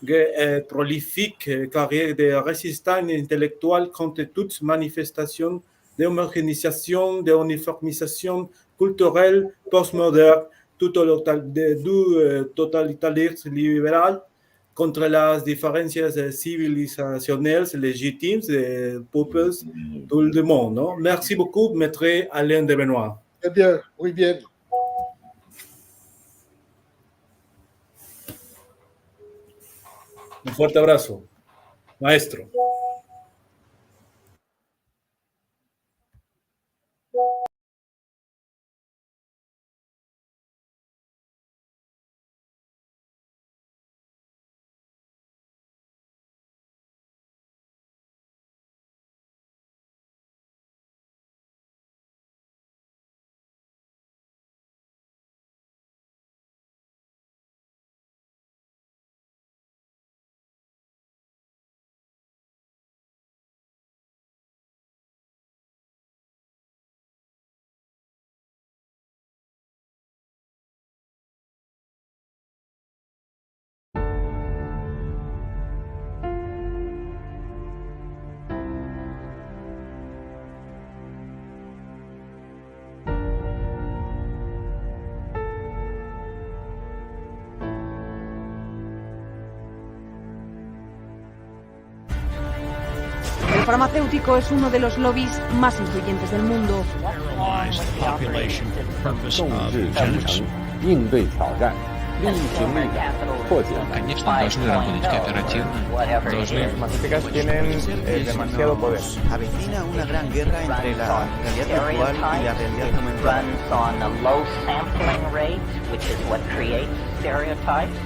et prolifique carrière de résistance intellectuelle contre toute manifestation d'homogénéisation, d'uniformisation culturelle postmoderne, du totalitarisme libéral, contre les différences civilisationnelles légitimes des peuples de tout le monde. Non? Merci beaucoup, maître Alain de Benoit. Très bien, muy bien. Un fuerte abrazo, maestro. El farmacéutico es uno de los lobbies más influyentes del mundo. 应对挑战，力请力破解。 Конечно, должны работать кооперативно, должны Las matemáticas tienen demasiado poder. Avecina una gran guerra entre la realidad virtual y la realidad aumentada. runs on a low sampling rate, which is what creates stereotypes.